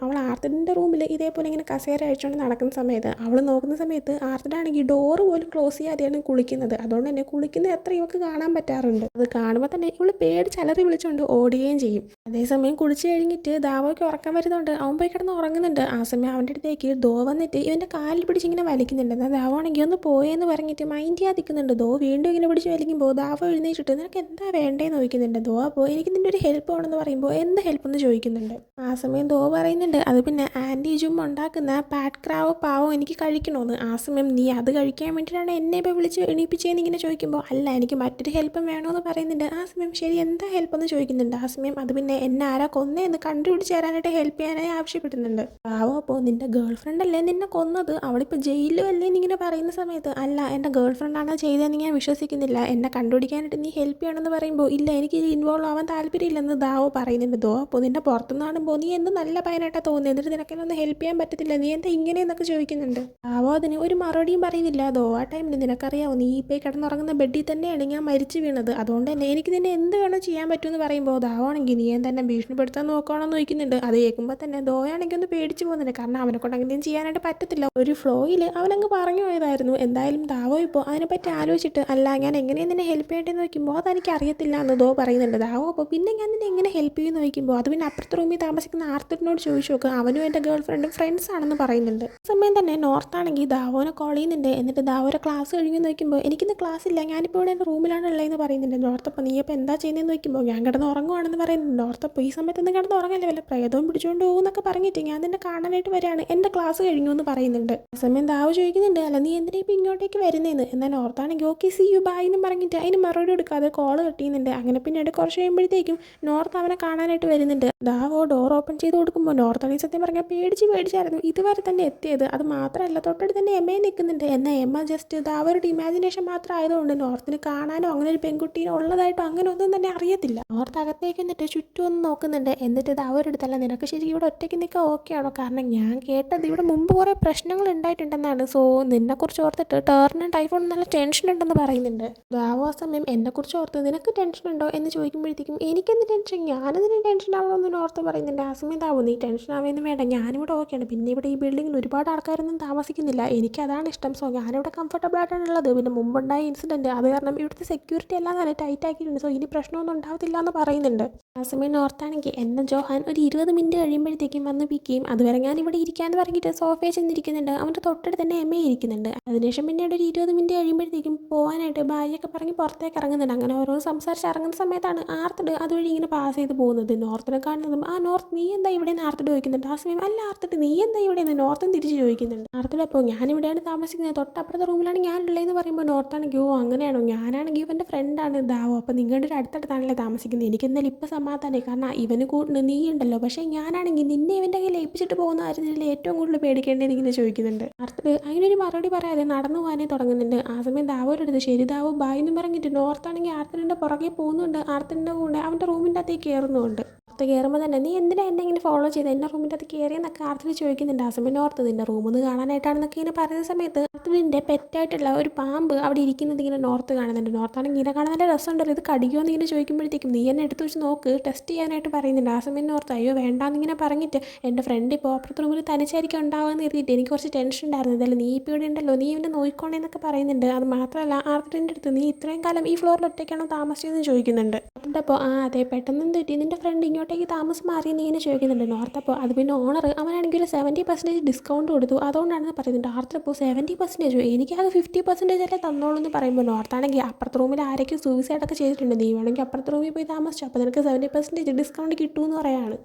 അവൾ ആർത്തിൻ്റെ റൂമിൽ ഇതേപോലെ ഇങ്ങനെ കസേര അഴിച്ചുകൊണ്ട് നടക്കുന്ന സമയത്ത് അവൾ നോക്കുന്ന സമയത്ത് ആർത്തിടാണെങ്കിൽ ഡോറ് പോലും ക്ലോസ് ചെയ്യാതെയാണ് കുളിക്കുന്നത്. അതുകൊണ്ട് അതുകൊണ്ട് തന്നെ കുളിക്കുന്ന എത്ര ഇവക്ക് കാണാൻ പറ്റാറുണ്ട്. അത് കാണുമ്പോൾ തന്നെ ഇവള് പേടിച്ച് അലറി വിളിച്ചുകൊണ്ട് ഓടുകയും ചെയ്യും. അതേസമയം കുളിച്ച് കഴിഞ്ഞിട്ട് ദാവോയ്ക്ക് ഉറക്കം വരുന്നുണ്ട്. അവൻ പോയി കിടന്ന് ഉറങ്ങുന്നുണ്ട്. ആ സമയം അവൻ്റെ അടുത്തേക്ക് ദോ വന്നിട്ട് ഇവൻ്റെ കാലിൽ പിടിച്ചിങ്ങനെ വലിക്കുന്നുണ്ട്. എന്നാൽ ദാവാണെങ്കിൽ ഒന്ന് പോയെന്ന് പറഞ്ഞിട്ട് മൈൻഡ് ചെയ്യാതിരിക്കുന്നുണ്ട്. ദോ വീണ്ടും ഇങ്ങനെ പിടിച്ച് വലിക്കുമ്പോൾ ദാവോ എഴുന്നേറ്റിട്ട് നിനക്ക് എന്താ വേണ്ടേന്ന് ചോദിക്കുന്നുണ്ട്. ദോ അപ്പോൾ എനിക്ക് നിൻ്റെ ഒരു ഹെൽപ്പ് വേണമെന്ന് പറയുമ്പോൾ എന്ത് ഹെൽപ്പ് എന്ന് ചോദിക്കുന്നുണ്ട്. ആ സമയം ദോ പറയുന്നുണ്ട് അത് പിന്നെ ആൻറ്റി ജും ഉണ്ടാക്കുന്ന പാറ്റ് ക്രാവോ പാവോ എനിക്ക് കഴിക്കണമെന്ന്. ആ സമയം നീ അത് കഴിക്കാൻ വേണ്ടിയിട്ടാണ് എന്നെ ഇപ്പോൾ വിളിച്ച് എണീപ്പിച്ചതെന്ന് ഇങ്ങനെ ചോദിക്കുമ്പോൾ അല്ല എനിക്ക് മറ്റൊരു ഹെൽപ്പും വേണമെന്ന് പറയുന്നുണ്ട്. ആ സമയം ശരി എന്താ ഹെൽപ്പ് എന്ന് ചോദിക്കുന്നുണ്ട്. ആ സമയം അത് പിന്നെ എന്നെ ആരാ കൊന്നേന്ന് കണ്ടുപിടിച്ച് തരാനായിട്ട് ഹെൽപ്പ് ചെയ്യാനായി ആവശ്യപ്പെടുന്നുണ്ട്. പാവോ അപ്പോൾ നിൻ്റെ ഗേൾ ഫ്രണ്ട് അല്ലേ നിന്നെ കൊന്നത്, അവളിപ്പോൾ ജയിലിലും അല്ലേ എന്നിങ്ങനെ പറയുന്ന സമയത്ത് അല്ല എൻ്റെ ഗേൾ ഫ്രണ്ടാണ് ചെയ്തതെന്ന് ഞാൻ വിശ്വസിക്കുന്നില്ല, എന്നെ കണ്ടുപിടിക്കാനായിട്ട് നീ ഹെൽപ്പ് ചെയ്യണമെന്ന് പറയുമ്പോൾ ഇല്ല എനിക്ക് ഇൻവോൾവ് ആവാൻ താല്പര്യമില്ലെന്ന് ദാവോ പറയുന്നുണ്ട്. ദോ അപ്പോൾ നിൻ്റെ പുറത്തുനിന്നാണുമ്പോൾ നീ എന്ത് നല്ല പയ്യനായിട്ടാണ് തോന്നുന്നത്, എന്നിട്ട് നിനക്കെന്നൊന്ന് ഹെൽപ്പ് ചെയ്യാൻ പറ്റത്തില്ല, നീ എന്താ ഇങ്ങനെയെന്നൊക്കെ ചോദിക്കുന്നുണ്ട്. ദാവോ അതിന് ഒരു മറുപടിയും പറയുന്നില്ല. ദോ ആ ടൈമിൽ നിനക്കറിയാവോ നീ ഇപ്പോൾ കിടന്നുറങ്ങുന്ന ബെഡിൽ തന്നെയാണ് ഞാൻ മരിച്ചു വീണത്, അതുകൊണ്ട് തന്നെ എനിക്ക് നിന്നെ എന്ത് വേണം ചെയ്യാൻ പറ്റുമെന്ന് പറയുമ്പോൾ ദാവോ ആണെങ്കിൽ നീ തന്നെ ഭീഷണിപ്പെടുത്താൻ നോക്കുകയാണെന്ന് ചോദിക്കുന്നുണ്ട്. അത് കേൾക്കുമ്പോൾ തന്നെ ദോയാണെങ്കിൽ ഒന്ന് പേടിച്ച് പോകുന്നുണ്ട്. കാരണം അവനെ കൊണ്ട് അങ്ങനെയും ചെയ്യാനായിട്ട് പറ്റത്തില്ല. ഒരു ഫ്ലോയിൽ അവനങ്ങ് പറഞ്ഞു പോയതായിരുന്നു. എന്തായാലും ദാവോ ഇപ്പോൾ അതിനെപ്പറ്റി ആലോചിച്ചിട്ട് അല്ല ഞാൻ എങ്ങനെയാണ് നിന്നെ ഹെൽപ്പ് ചെയ്യേണ്ടതെന്ന് നോക്കുമ്പോൾ അതെനിക്ക് അറിയത്തില്ല എന്ന് ദോ പറയുന്നുണ്ട്. ദാവോ അപ്പോൾ പിന്നെ ഞാൻ നിന്നെ എങ്ങനെ ഹെൽപ്പ് ചെയ്യുമെന്ന് ചോദിക്കുമ്പോൾ അത് പിന്നെ അപ്പുറത്തെ റൂമിൽ താമസിക്കുന്ന ആർത്തിനോട് ചോദിച്ചു നോക്കുക, അവനും എൻ്റെ ഗേൾ ഫ്രണ്ടും ഫ്രണ്ട്സ് ആണെന്ന് പറയുന്നുണ്ട്. ആ സമയം തന്നെ നോർത്താണെങ്കിൽ ദാവോനെ കോൾ ചെയ്യുന്നുണ്ട്. എന്നിട്ട് ദാവോരെ ക്ലാസ് കഴിഞ്ഞ് നോക്കുമ്പോൾ എനിക്കിന്ന് ക്ലാസ് ഇല്ല, ഞാനിപ്പോൾ ഇവിടെ എൻ്റെ റൂമിലാണ് ഉള്ളതെന്ന് പറയുന്നുണ്ട്. നോർത്തപ്പോൾ നീ അപ്പോൾ എന്താ ചെയ്യുന്നതെന്ന് നോക്കുമ്പോൾ ഞാൻ കിടന്ന് ഉറങ്ങുവാണെന്ന് പറയുന്നുണ്ട്. നോർത്തപ്പോൾ ഈ സമയത്ത് ഒന്ന് കിടന്ന് ഉറങ്ങല്ലേ, വല്ല പ്രേതവും പിടിച്ചുകൊണ്ട് പോകുന്നൊക്കെ പറഞ്ഞിട്ട് ഞാൻ നിന്നെ കാണാനായിട്ട് വരികയാണ്, എൻ്റെ ക്ലാസ് കഴിഞ്ഞു എന്ന് പറയുന്നുണ്ട്. ആ സമയം ദാവ് ചോദിക്കുന്നുണ്ട് അല്ല നീ എന്തിനാ ഇപ്പം ഇങ്ങോട്ടേക്ക് വരുന്നതെന്ന്. എന്നാൽ നോർത്താണെങ്കിൽ ഓക്കെ സി യു ബൈ എന്നും പറഞ്ഞിട്ട് അതിന് മറുപടി എടുക്കാതെ കോൾ കട്ടിയുന്നുണ്ട്. അങ്ങനെ പിന്നീട് കുറച്ച് കഴിയുമ്പോഴത്തേക്കും നോർത്ത് അവനെ കാണാനായിട്ട് വരുന്നുണ്ട്. ദാവോ ഡോർ ഓപ്പൺ ചെയ്ത് കൊടുക്കുമ്പോൾ നോർത്താണെങ്കിൽ സത്യം പറഞ്ഞാൽ പേടിച്ചായിരുന്നു ഇതുവരെ തന്നെ എത്തിയത്. അത് മാത്രമല്ല തൊട്ടടുത്ത് തന്നെ എമ്മയെ നിൽക്കുന്നുണ്ട്. എന്നാൽ എമ്മ ജസ്റ്റ് ദാവോരുടെ ഇമാജിനേഷൻ മാത്രം ആയതുകൊണ്ട് നോർത്തിന് കാണാനോ അങ്ങനെ ഒരു പെൺകുട്ടീനെ ഉള്ളതായിട്ടോ അങ്ങനെ ഒന്നും തന്നെ അറിയത്തില്ല. നോർത്ത് അകത്തേക്ക് എന്നിട്ട് ചുറ്റും ഒന്ന് നോക്കുന്നുണ്ട്. എന്നിട്ട് ദാവോരുടെ അടുത്തല്ല നിനക്ക് ശരിക്കും ഇവിടെ ഒറ്റയ്ക്ക് നിൽക്കാൻ ഓക്കെ ആണോ, കാരണം ഞാൻ കേട്ടത് ഇവിടെ മുമ്പ് കുറേ പ്രശ്നങ്ങൾ ഉണ്ടായിട്ടുണ്ടെന്നാണ്, സോ നിന്നെക്കുറിച്ച് ഓർത്തിട്ട് ടേറിനും ടൈഫോണും നല്ല ടെൻഷൻ ഉണ്ടെന്ന് പറയുന്നുണ്ട്. ദാവോ ആ സമയം എന്നെക്കുറിച്ച് ഓർത്ത് നിനക്ക് ടെൻഷൻ ഉണ്ടോ എന്ന് ചോദിക്കുമ്പോഴത്തേക്കും എനിക്കെന്ത് ടെൻഷൻ, ഞാനതിന് ടെൻഷൻ ആവണമെന്ന് ഓർത്ത് പറയുന്നുണ്ട്. ആ സമയം ദാവോ നീ ടെൻഷൻ ആവുമെന്ന് വേണ്ട, ഞാനിവിടെ ഓക്കെയാണ്, പിന്നെ ഇവിടെ ഈ ബിൽഡിങ്ങിൽ ഒരുപാട് ആൾക്കാരൊന്നും താമസിക്കുന്നില്ല, എനിക്കതാണ് ഇഷ്ടം, സോ ഞാനിവിടെ കംഫർട്ടബിൾ ആയിട്ടാണ് ഉള്ളത്. പിന്നെ മുമ്പുണ്ടായ ഇൻസിഡൻറ്റ് അത് കാരണം ഇവിടുത്തെ സെക്യൂരിറ്റി എല്ലാം തന്നെ ടൈറ്റ് ആക്കിയിട്ടുണ്ട്, സോ ഇനി പ്രശ്നമൊന്നും ഉണ്ടാവത്തില്ല എന്ന് പറയുന്നുണ്ട്. ആ സമയം നോർത്താണെങ്കിൽ എന്നെ ജോഹാൻ ഒരു 20 മിനിറ്റ് കഴിയുമ്പോഴത്തേക്കും വന്ന് പിക്കുകയും അതുവരെ ഞാൻ ഇവിടെ ഇരിക്കാമെന്ന് പറഞ്ഞിട്ട് സോഫയിൽ ചെന്നിരിക്കുന്നുണ്ട്. അവൻ്റെ തൊട്ടടുത്ത് തന്നെ എമ്മ ഇരിക്കുന്നുണ്ട്. അതിനുശേഷം പിന്നീട് ഒരു 20 മിനിറ്റ് കഴിയുമ്പോഴത്തേക്കും പോകാനായിട്ട് ഭാര്യയൊക്കെ പറഞ്ഞ് പുറത്തേക്ക് ഇറങ്ങുന്നുണ്ട്. അങ്ങനെ ഓരോ സംസാരിച്ച് ഇറങ്ങുന്ന സമയത്താണ് ആർത്തഡ് അതുവഴി ഇങ്ങനെ പാസ് ചെയ്ത് പോകുന്നത്. നോർത്തിനെ കാണുന്നതും ആ നോർത്ത് നീ എന്താ ഇവിടെ നിന്ന് ആർത്തഡ് ചോദിക്കുന്നുണ്ട്. ആ സമയം അല്ല ആർത്തഡ് നീ എന്താ ഇവിടെ നിന്ന് നോർത്തും തിരിച്ച് ചോദിക്കുന്നുണ്ട്. ആർത്തഡ് അപ്പോൾ ഞാനിവിടെയാണ് താമസിക്കുന്നത്, തൊട്ടപ്പുറത്തെ റൂമിലാണ് ഞാനുള്ളതെന്ന് പറയുമ്പോൾ നോർത്താണെങ്കിൽ ഓ അങ്ങനെയാണോ, ഞാനാണെങ്കിൽ ഇവൻ്റെ ഫ്രണ്ടാണ് ദാവോ, അപ്പോൾ നിങ്ങളുടെ ഒരു അടുത്തടുത്താണല്ലേ താമസിക്കുന്നത്, എനിക്ക് എന്തായാലും ഇപ്പം സമാധാനമായി, കാരണം ഇവന് കൂടുതൽ നീ ഉണ്ടല്ലോ, പക്ഷേ ഞാനാണെങ്കിൽ നിന്നെ ഇവൻ്റെ കയ്യിൽ ഏൽപ്പിച്ചിട്ട് പോകുന്ന കാര്യത്തിൽ ഏറ്റവും കൂടുതൽ പേടിക്കേണ്ടത് ഇങ്ങനെ ചോദിക്കുന്നുണ്ട്. ആർത്തഡ് അതിനൊരു മറുപടി പറയാതെ നടന്നു പോകാനേ തുടങ്ങുന്നുണ്ട്. ആ സമയം ദാവോയുടെ അടുത്ത് ശരി ദാവോ ബായ് എന്ന് പറഞ്ഞിട്ട് നോർത്താണെങ്കിൽ ആർത്തഡിൻ്റെ പുറകെ പോകുന്നുണ്ട്. ആർത്തഡിൻ്റെ കൂടെ അവൻ്റെ റൂമിൻ്റെ അകത്തേക്ക് കയറുന്നുണ്ട്. പുറത്ത് കയറുമ്പോൾ തന്നെ നീ എന്തിനാ എന്നെ ഇങ്ങനെ ഫോളോ ചെയ്ത് എൻ്റെ റൂമിൻ്റെ അകത്ത് കയറിയെന്നൊക്കെ ആർത്തഡ് ചോദിക്കുന്നുണ്ട്. ആ സമയം നോർത്ത് നിൻ്റെ റൂമിൽ നിന്ന് കാണാനായിട്ടാണെന്നൊക്കെ ഇങ്ങനെ പറയുന്ന സമയത്ത് ആർത്തഡിൻ്റെ പെറ്റായിട്ടുള്ള ഒരു പാമ്പ് അവിടെ ഇരിക്കുന്നത് ഇങ്ങനെ നോർത്ത് കാണുന്നുണ്ട്. നോർത്താണെങ്കിൽ ഇങ്ങനെ കാണാൻ നല്ല രസമുണ്ടല്ലോ, ഇത് കടിക്കുമോ എന്ന് ഇങ്ങനെ ചോദിക്കുമ്പോഴത്തേക്കും നീ എന്നെ എടുത്ത് വെച്ച് നോക്ക് ടെസ്റ്റ് ചെയ്യാനായിട്ട് പറയുന്നുണ്ട്. ആ സമയം നോർത്ത് അയ്യോ വേണ്ടാന്നിങ്ങനെ പറഞ്ഞിട്ട് എൻ്റെ ഫ്രണ്ട് ഇപ്പോൾ അപ്പുറത്തെ റൂമിൽ തനിച്ചായിരിക്കും ഉണ്ടാവുകയെന്ന് കരുതിയിട്ട് എനിക്ക് കുറച്ച് ടെൻഷൻ ഉണ്ടായിരുന്നു, എന്തായാലും നീ ഇപ്പോൾ ഇവിടെ ഉണ്ടല്ലോ നീ ഇവനെ നോക്കിക്കോണേന്നൊക്കെ പറയുന്നുണ്ട്. അത് മാത്രമല്ല ആർത്തഡിൻ്റെ അടുത്ത് നീ ഇത്രയും കാലം ഈ ഫ്ലോറിൽ ഒറ്റയ്ക്കാണോ താമസിച്ചതെന്ന് ചോദിക്കുന്നുണ്ട്. അപ്പോൾ ആ അതെ പെട്ടെന്ന് എന്ത് പറ്റി നിൻ്റെ ഫ്രണ്ട് ഇങ്ങോട്ടേക്ക് താമസം മാറിയെന്ന് ഇങ്ങനെ ചോദിക്കുന്നുണ്ട്. നോർത്തപ്പോൾ അത് പിന്നെ ഓണർ അവനാണെങ്കിൽ ഒരു 70% ഡിസ്കൗണ്ട് കൊടുത്തു അതുകൊണ്ടാണെന്ന് പറയുന്നുണ്ട്. ആർത്തപ്പോൾ 70% എനിക്കത് 50% അല്ലേ തന്നോളൂ എന്ന് പറയുമ്പോൾ നോർത്താണെങ്കിൽ അപ്പുറത്തെ റൂമിൽ ആരൊക്കെ സൂയിസൈഡൊക്കെ ചെയ്തിട്ടുണ്ട്, നീ വേണമെങ്കിൽ അപ്പുറത്തെ റൂമിൽ പോയി താമസിച്ചു, അപ്പോൾ നിനക്ക് 70% ഡിസ്കൗണ്ട് കിട്ടുമെന്ന് പറയാണ്.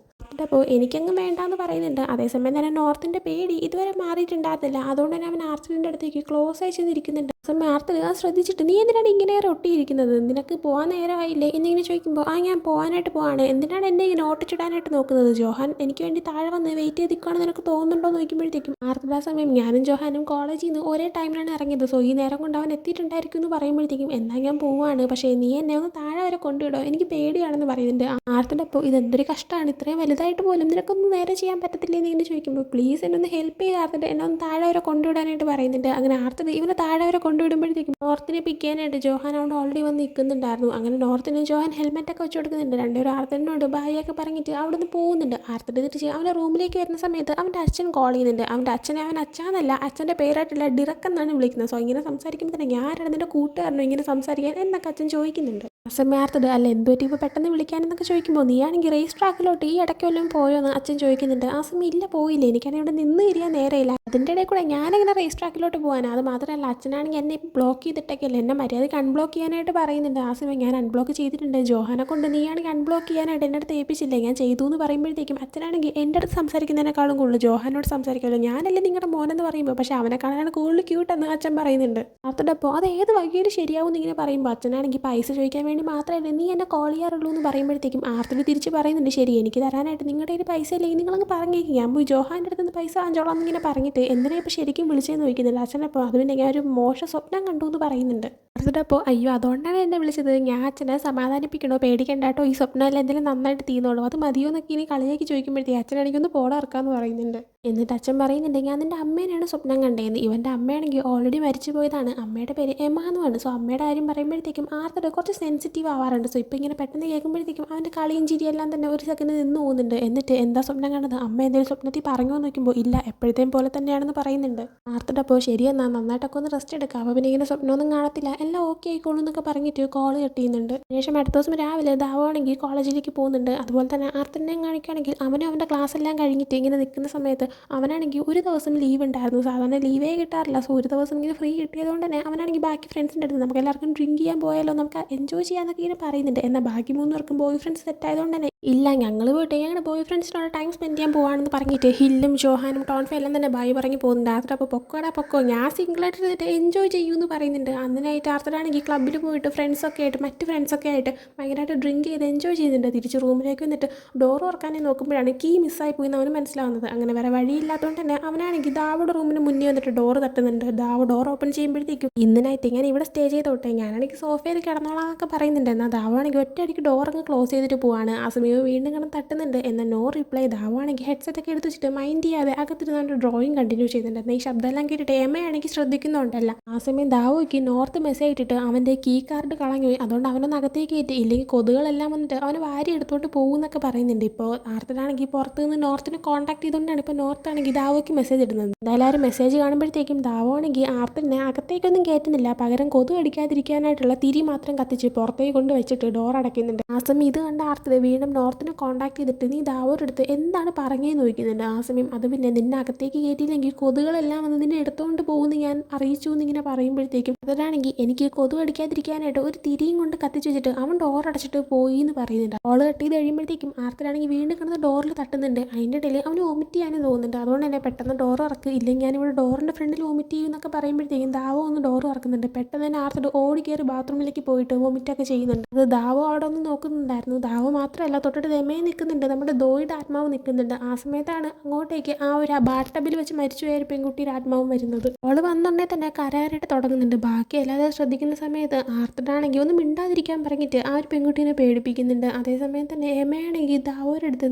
അപ്പോൾ എനിക്കങ്ങ് വേണ്ടാന്ന് പറയുന്നുണ്ട്. അതേസമയം തന്നെ നോർത്തിൻ്റെ പേടി ഇതുവരെ മാറിയിട്ടുണ്ടായിരുന്നില്ല, അതുകൊണ്ട് തന്നെ അവൻ ആർത്തഡിൻ്റെ അടുത്തേക്ക് ക്ലോസ് ആയി ചെന്നിരിക്കുന്നുണ്ട്. സമയം ആർത്തഡ് അത് ശ്രദ്ധിച്ചിട്ട് നീ എന്തിനാണ് ഇങ്ങനെ ഒട്ടിയിരിക്കുന്നത്, നിനക്ക് പോകാൻ നേരമായില്ലേ എന്നിങ്ങനെ ചോദിക്കുമ്പോൾ ആ ഞാൻ പോകാനായിട്ട് പോവാണ്, എന്തിനാണ് എന്നെ ഇങ്ങനെ ഓട്ടിച്ചിടാനായിട്ട് നോക്കുന്നത്, ജോഹാൻ എനിക്ക് വേണ്ടി താഴെ വന്ന് വെയിറ്റ് ചെയ്ത് നിൽക്കുകയാണെന്ന് നിനക്ക് തോന്നുന്നുണ്ടോ എന്ന് ചോദിക്കുമ്പോഴത്തേക്കും ആർത്തഡ് ആ സമയം ഞാനും ജോഹാനും കോളേജിൽ നിന്ന് ഒരേ ടൈമിലാണ് ഇറങ്ങിയത്, സോ ഈ നേരം കൊണ്ട് അവൻ എത്തിയിട്ടുണ്ടായിരിക്കും എന്ന് പറയുമ്പോഴത്തേക്കും എന്നാൽ ഞാൻ പോവാണ്, പക്ഷേ നീ എന്നെ ഒന്ന് താഴെ വരെ കൊണ്ടുവിടോ എനിക്ക് പേടിയാണെന്ന് പറയുന്നുണ്ട്. ആർത്തഡ് അപ്പോൾ ഇതെന്തൊരു കഷ്ടമാണ്, ഇത്രയും വലുതായിട്ട് പോലും നിനക്കൊന്നും നേരെ ചെയ്യാൻ പറ്റത്തില്ലേ എന്നിങ്ങനെ ചോദിക്കുമ്പോൾ പ്ലീസ് എന്നെ ഒന്ന് ഹെൽപ്പ് ചെയ്ത് ആർത്തഡ് എന്നെ ഒന്ന് താഴെ വരെ കൊണ്ടുവിടാനായിട്ട് പറയുന്നുണ്ട്. അങ്ങനെ ആർത്തഡ് ഇവനെ താഴെ വരെ കൊണ്ടുവിടുമ്പോഴത്തേക്കും നോർത്തിനെ പിക്ക് ചെയ്യാനായിട്ട് ജോഹാൻ അവിടെ ഓൾറെഡി വന്ന് നിൽക്കുന്നുണ്ടായിരുന്നു. അങ്ങനെ നോർത്തിന് ജോഹാൻ ഹെൽമെറ്റ് ഒക്കെ വെച്ച് കൊടുക്കുന്നുണ്ട്. രണ്ടുപേരും ആർത്തനോട് ബായൊക്കെ പറഞ്ഞിട്ട് അവിടെ നിന്ന് പോകുന്നുണ്ട്. ആർത്തന തിരിച്ച് അവൻ്റെ റൂമിലേക്ക് വരുന്ന സമയത്ത് അവൻ്റെ അച്ഛൻ കോൾ ചെയ്യുന്നുണ്ട്. അവൻ്റെ അച്ഛനെ അവൻ അച്ഛാന്നല്ല, അച്ഛൻ്റെ പേരായിട്ടുള്ള ഡിറക്ക് എന്നാണ് വിളിക്കുന്നത്. സോ ഇങ്ങനെ സംസാരിക്കുമ്പോൾ തന്നെ ഞാനാണ് നിൻ്റെ കൂട്ടുകാരനോ ഇങ്ങനെ സംസാരിക്കാൻ എന്നൊക്കെ അച്ഛൻ ചോദിക്കുന്നുണ്ട്. അസമയാർത്തത് അല്ല എന്തുപറ്റി ഇപ്പോൾ പെട്ടെന്ന് വിളിക്കാനെന്നൊക്കെ ചോദിക്കുമ്പോൾ നീയാണെങ്കിൽ റേസ് ട്രാക്കിലോട്ട് ഈ ഇടയ്ക്ക് വല്ലതും പോയോ എന്ന് അച്ഛൻ ചോദിക്കുന്നുണ്ട്. ആ സമയം ഇല്ല പോയില്ല, എനിക്കാണെങ്കിൽ ഇവിടെ നിന്ന് തിരിയാൻ നേരെയില്ല. അതിൻ്റെ ഇടയിൽ കൂടെ ഞാനിങ്ങനെ റേസ് ട്രാക്കിലോട്ട് പോകാൻ. അത് മാത്രമല്ല അച്ഛനാണെങ്കിൽ എന്നെ ബ്ലോക്ക് ചെയ്തിട്ടൊക്കെയല്ലേ എന്നെ മര്യാദയ്ക്ക് അൺബ്ലോക്ക് ചെയ്യാനായിട്ട് പറയുന്നുണ്ട്. ആ സമയം ഞാൻ അൺബ്ലോക്ക് ചെയ്തിട്ടുണ്ട്, ജോഹാനെ കൊണ്ട് നീയാണെങ്കിൽ അൺബ്ലോക്ക് ചെയ്യാനായിട്ട് എൻ്റെ അടുത്ത് ഏൽപ്പിച്ചില്ലേ, ഞാൻ ചെയ്തു എന്ന് പറയുമ്പോഴത്തേക്കും അച്ഛനാണെങ്കിൽ എൻ്റെ അടുത്ത് സംസാരിക്കുന്നതിനേക്കാളും കൂടുതൽ ജോഹാനോട് സംസാരിക്കുമല്ലോ. ഞാനല്ലേ നിങ്ങളുടെ മോനെന്ന് പറയുമ്പോൾ പക്ഷേ അവനെ കാണാനാണ് കൂടുതൽ ക്യൂട്ടെന്ന് അച്ഛൻ പറയുന്നുണ്ട്. അതോടൊപ്പം അത് ഏത് വകയിൽ ശരിയാവും എന്നിങ്ങനെ പറയുമ്പോൾ അച്ഛനാണെങ്കിൽ പൈസ ചോദിക്കാൻ വേണ്ടി മാത്രമല്ല നീ എന്നെ കോൾ ചെയ്യാറുള്ളൂ എന്ന് പറയുമ്പോഴത്തേക്കും ആർത്തിട്ട് തിരിച്ച് പറയുന്നുണ്ട് ശരി എനിക്ക് തരാനായിട്ട് നിങ്ങളുടെ കയ്യിൽ പൈസ ഇല്ലെങ്കിൽ നിങ്ങളങ്ങ് പറഞ്ഞേക്കും, ഞാൻ പോയി ജോഹാൻ്റെ അടുത്ത് നിന്ന് പൈസ വാങ്ങിച്ചോളാം എന്നിങ്ങനെ പറഞ്ഞിട്ട് എന്തിനാ ഇപ്പോൾ ശരിക്കും വിളിച്ചതെന്ന് ചോദിക്കുന്നില്ല അച്ഛനപ്പോൾ. അത് പിന്നെ ഞാൻ ഒരു മോശം സ്വപ്നം കണ്ടു എന്ന് പറയുന്നുണ്ട്. അടുത്തിട്ടപ്പോൾ അയ്യോ അതുകൊണ്ടാണ് എന്നെ വിളിച്ചത്, ഞാൻ അച്ഛനെ സമാധാനിപ്പിക്കണോ പേടിക്കണ്ടാട്ടോ, ഈ സ്വപ്നമല്ല എന്തെങ്കിലും നന്നായിട്ട് തീർന്നോളൂ, അത് മതിയോ എന്നൊക്കെ ഇനി കളിയാക്കി ചോദിക്കുമ്പോഴത്തേക്ക് അച്ഛനാണെങ്കിൽ ഒന്ന് പോടാർക്കാന്ന് പറയുന്നുണ്ട്. എന്നിട്ട് അച്ഛൻ പറയുന്നുണ്ട് ഞാൻ നിൻ്റെ അമ്മേനെയാണ് സ്വപ്നം കണ്ടേന്ന്. ഇവൻ്റെ അമ്മയാണെങ്കിൽ ഓൾറെഡി മരിച്ചു പോയതാണ്, അമ്മയുടെ പേര് എമ്മ എന്നുമാണ്. സോ അമ്മയുടെ കാര്യം പറയുമ്പോഴത്തേക്കും ആർത്തടെ കുറച്ച് സെൻസിറ്റീവ് ആവാറുണ്ട്. സോ ഇപ്പോൾ ഇങ്ങനെ പെട്ടെന്ന് കേൾക്കുമ്പോഴത്തേക്കും അവൻ്റെ കളിയും ചിരിയെല്ലാം തന്നെ ഒരു സെക്കൻഡ് നിന്ന് പോകുന്നുണ്ട്. എന്നിട്ട് എന്താ സ്വപ്നം കണ്ടത്, അമ്മ എന്തെങ്കിലും സ്വപ്നത്തിൽ പറഞ്ഞു നോക്കുമ്പോൾ ഇല്ല എപ്പോഴത്തെയും പോലെ തന്നെയാണെന്ന് പറയുന്നുണ്ട്. ആർത്തടപ്പോൾ ശരിയെന്നാ നന്നായിട്ടൊക്കെ ഒന്ന് റെസ്റ്റ് എടുക്കുക, അപ്പോൾ പിന്നെ ഇങ്ങനെ സ്വപ്നമൊന്നും കാണത്തില്ല, എല്ലാം ഓക്കെ ആയിക്കോളൂ എന്നൊക്കെ പറഞ്ഞിട്ട് കോൾ കട്ട് ചെയ്യുന്നുണ്ട്. ശേഷം അടുത്ത ദിവസം രാവിലെ ദാവാണെങ്കിൽ കോളേജിലേക്ക് പോകുന്നുണ്ട്. അതുപോലെ തന്നെ ആർത്തനെ കാണിക്കുകയാണെങ്കിൽ അവനും അവൻ്റെ ക്ലാസ് എല്ലാം കഴിഞ്ഞിട്ട് ഇങ്ങനെ നിൽക്കുന്ന സമയത്ത് അവനാണെങ്കിൽ ഒരു ദിവസം ലീവ് ഉണ്ടായിരുന്നു. സാധാരണ ലീവേ കിട്ടാറില്ല. സോ ഒരു ദിവസം ഇങ്ങനെ ഫ്രീ കിട്ടിയതുകൊണ്ട് തന്നെ അവനാണെങ്കിൽ ബാക്കി ഫ്രണ്ട്സിൻ്റെ അടുത്ത് നമുക്ക് എല്ലാവർക്കും ഡ്രിങ്ക് ചെയ്യാൻ പോയാലോ, നമുക്ക് എൻജോയ് ചെയ്യാന്നൊക്കെ ഇങ്ങനെ പറയുന്നുണ്ട്. എന്നാൽ ബാക്കി 3 പേർക്കും ബോയ് ഫ്രണ്ട്സ് സെറ്റ് ആയതുകൊണ്ട് തന്നെ ഇല്ല ഞങ്ങൾ പോയിട്ട് ഞങ്ങളുടെ ബോയ് ഫ്രണ്ട്സിനോട് ടൈം സ്പെൻഡ് ചെയ്യാൻ പോകാണെന്ന് പറഞ്ഞിട്ട് ഹില്ലും ജോഹാനും ടോൺഫെ എല്ലാം തന്നെ ബായി പറഞ്ഞ് പോകുന്നുണ്ട്. ആർത്തർ അപ്പോൾ പൊക്കോ ഞാൻ സിംഗിളായിട്ട് ഇരുന്നിട്ട് എൻജോയ് ചെയ്യുമെന്ന് പറയുന്നുണ്ട്. അതിനായിട്ട് ആർത്തറാണെങ്കിൽ ക്ലബ്ബിൽ പോയിട്ട് ഫ്രണ്ട്സൊക്കെ ആയിട്ട് മറ്റ് ഫ്രണ്ട്സൊക്കെ ആയിട്ട് ഭയങ്കരമായിട്ട് ഡ്രിങ്ക് ചെയ്ത് എൻജോയ് ചെയ്യുന്നുണ്ട്. തിരിച്ച് റൂമിലേക്ക് വന്നിട്ട് ഡോർ തുറക്കാനേ നോക്കുമ്പോഴാണ് കീ മിസ്സായി പോയി എന്ന് അവന് മനസ്സിലാവുന്നത്. അങ്ങനെ വേറെ വഴിയില്ലാത്തതുകൊണ്ട് തന്നെ അവനാണെങ്കിൽ ദാവയുടെ റൂമിന് മുന്നേ വന്നിട്ട് ഡോർ തട്ടുന്നുണ്ട്. ദാവ് ഡോർ ഓപ്പൺ ചെയ്യുമ്പോഴത്തേക്കും ഇന്നിനായിട്ട് ഞാൻ ഇവിടെ സ്റ്റേ ചെയ്തോട്ടെ, ഞാനാണെങ്കിൽ സോഫയിൽ കിടന്നോളാം എന്നൊക്കെ പറയുന്നുണ്ട്. എന്നാൽ ദാവാണെങ്കിൽ ഒറ്റയടിക്ക് ഡോർ അങ്ങ് ക്ലോസ് ചെയ്തിട്ട് പോവാണ്. ആ സമയം വീണ്ടും കിടന്ന് തട്ടുന്നുണ്ട്. എന്നാൽ നോ റിപ്ലൈ. ദാവാണെങ്കിൽ ഹെഡ്സെറ്റൊക്കെ എടുത്ത് വെച്ചിട്ട് മൈൻഡ് ചെയ്യാതെ അകത്തിരുന്നുകൊണ്ട് ഡ്രോയിങ് കണ്ടിന്യൂ ചെയ്യുന്നുണ്ട്. എന്നാൽ ഈ ശബ്ദമെല്ലാം കേട്ടിട്ട് എമ്മയാണെങ്കിൽ ശ്രദ്ധിക്കുന്നുണ്ടല്ല. ആ സമയം ദാവോയ്ക്ക് നോർത്ത് മെസ്സേജ് ഇട്ടിട്ട് അവൻ്റെ കീ കാർഡ് കളഞ്ഞു പോയി, അതുകൊണ്ട് അവനൊന്ന് അകത്തേക്ക് കയറ്റി, ഇല്ലെങ്കിൽ കൊതുകളെല്ലാം വന്നിട്ട് അവന് വാരി എടുത്തോട്ട് പോകുന്നൊക്കെ പറയുന്നുണ്ട്. ഇപ്പോൾ ആർത്തനാണെങ്കിൽ പുറത്ത് നിന്ന് നോർത്തിനെ കോൺടാക്ട് ചെയ്തുകൊണ്ടാണ് ഇപ്പോൾ നോർത്താണെങ്കിൽ ദാവോയ്ക്ക് മെസ്സേജ് ഇടുന്നത്. എന്തായാലും മെസ്സേജ് കാണുമ്പോഴത്തേക്കും ദാവോ ആണെങ്കിൽ ആർത്തിനെ അകത്തേക്കൊന്നും കയറ്റുന്നില്ല, പകരം കൊതു അടിക്കാതിരിക്കാനായിട്ടുള്ള തിരി മാത്രം കത്തിച്ച് പുറത്തേക്ക് കൊണ്ട് വെച്ചിട്ട് ഡോർ അടയ്ക്കുന്നുണ്ട്. ആ സമയം ഇത് കണ്ട ആർത്തത് വീണ്ടും നോർത്തിനെ കോൺടാക്ട് ചെയ്തിട്ട് നീ ദാവോയുടെ അടുത്ത് എന്താണ് പറഞ്ഞതെന്ന് ചോദിക്കുന്നുണ്ട്. ആ സമയം അത് പിന്നെ നിന്നെ അകത്തേക്ക് കയറ്റിയില്ലെങ്കിൽ കൊതുകളെല്ലാം വന്ന് നിന്നെ എടുത്തുകൊണ്ട് പോകുമെന്ന് ഞാൻ അറിയിച്ചു എന്നിങ്ങനെ പറയുമ്പോഴത്തേക്കും അതാണെങ്കിൽ എനിക്ക് കൊതു അടിക്കാതിരിക്കാനായിട്ട് ഒരു തിരിയും കൊണ്ട് കത്തിച്ച് വെച്ചിട്ട് അവൻ ഡോർ അടച്ചിട്ട് പോയി എന്ന് പറയുന്നുണ്ട്. ഡോർ കട്ട് ചെയ്ത് കഴിയുമ്പോഴത്തേക്കും ആർത്തരാണെങ്കിൽ വീണ്ടും കിടന്ന് ഡോറിൽ തട്ടുന്നുണ്ട്. അതിൻ്റെ ഇടയിൽ അവന് വോമിറ്റ് ചെയ്യാനും തോന്നുന്നുണ്ട്. അതുകൊണ്ട് തന്നെ പെട്ടെന്ന് ഡോർ ഇറക്ക്, ഇല്ലെങ്കിൽ ഞാനിവിടെ ഡോറിൻ്റെ ഫ്രണ്ടിൽ വോമിറ്റ് ചെയ്യും എന്നൊക്കെ പറയുമ്പോഴത്തേക്കും ദാവോ ഒന്ന് ഡോർ ഇറക്കുന്നുണ്ട്. പെട്ടെന്ന് തന്നെ ആർത്തട്ട് ഓടി കയറി ബാത്റൂമിലേക്ക് പോയിട്ട് വോമിറ്റൊക്കെ ചെയ്യുന്നുണ്ട്. അത് ദാവോ അവിടെ ഒന്ന് നോക്കുന്നുണ്ടായിരുന്നു. ദാവോ മാത്രമല്ല തൊട്ടിട്ട് ദമയെ നിൽക്കുന്നുണ്ട്, നമ്മുടെ ദോയുടെ ആത്മാവ് നിൽക്കുന്നുണ്ട്. ആ സമയത്താണ് അങ്ങോട്ടേക്ക് ആ ഒരു ബാട്ടബിൽ വെച്ച് മരിച്ചു പോയ ഒരു പെൺകുട്ടിയുടെ ആത്മാവും വരുന്നത്. അവള് വന്നുണ്ടെങ്കിൽ തന്നെ കരയാനായിട്ട് തുടങ്ങുന്നുണ്ട്. ബാക്കി എല്ലാവരും ശ്രദ്ധിക്കുന്ന സമയത്ത് ആർത്തിട്ടാണെങ്കിൽ ഒന്ന് മിണ്ടാതിരിക്കാൻ പറഞ്ഞിട്ട് ആ ഒരു പെൺകുട്ടീനെ പേടിപ്പിക്കുന്നുണ്ട്. അതേസമയം തന്നെ എമയാണെങ്കിൽ ദാവോയുടെ അടുത്ത്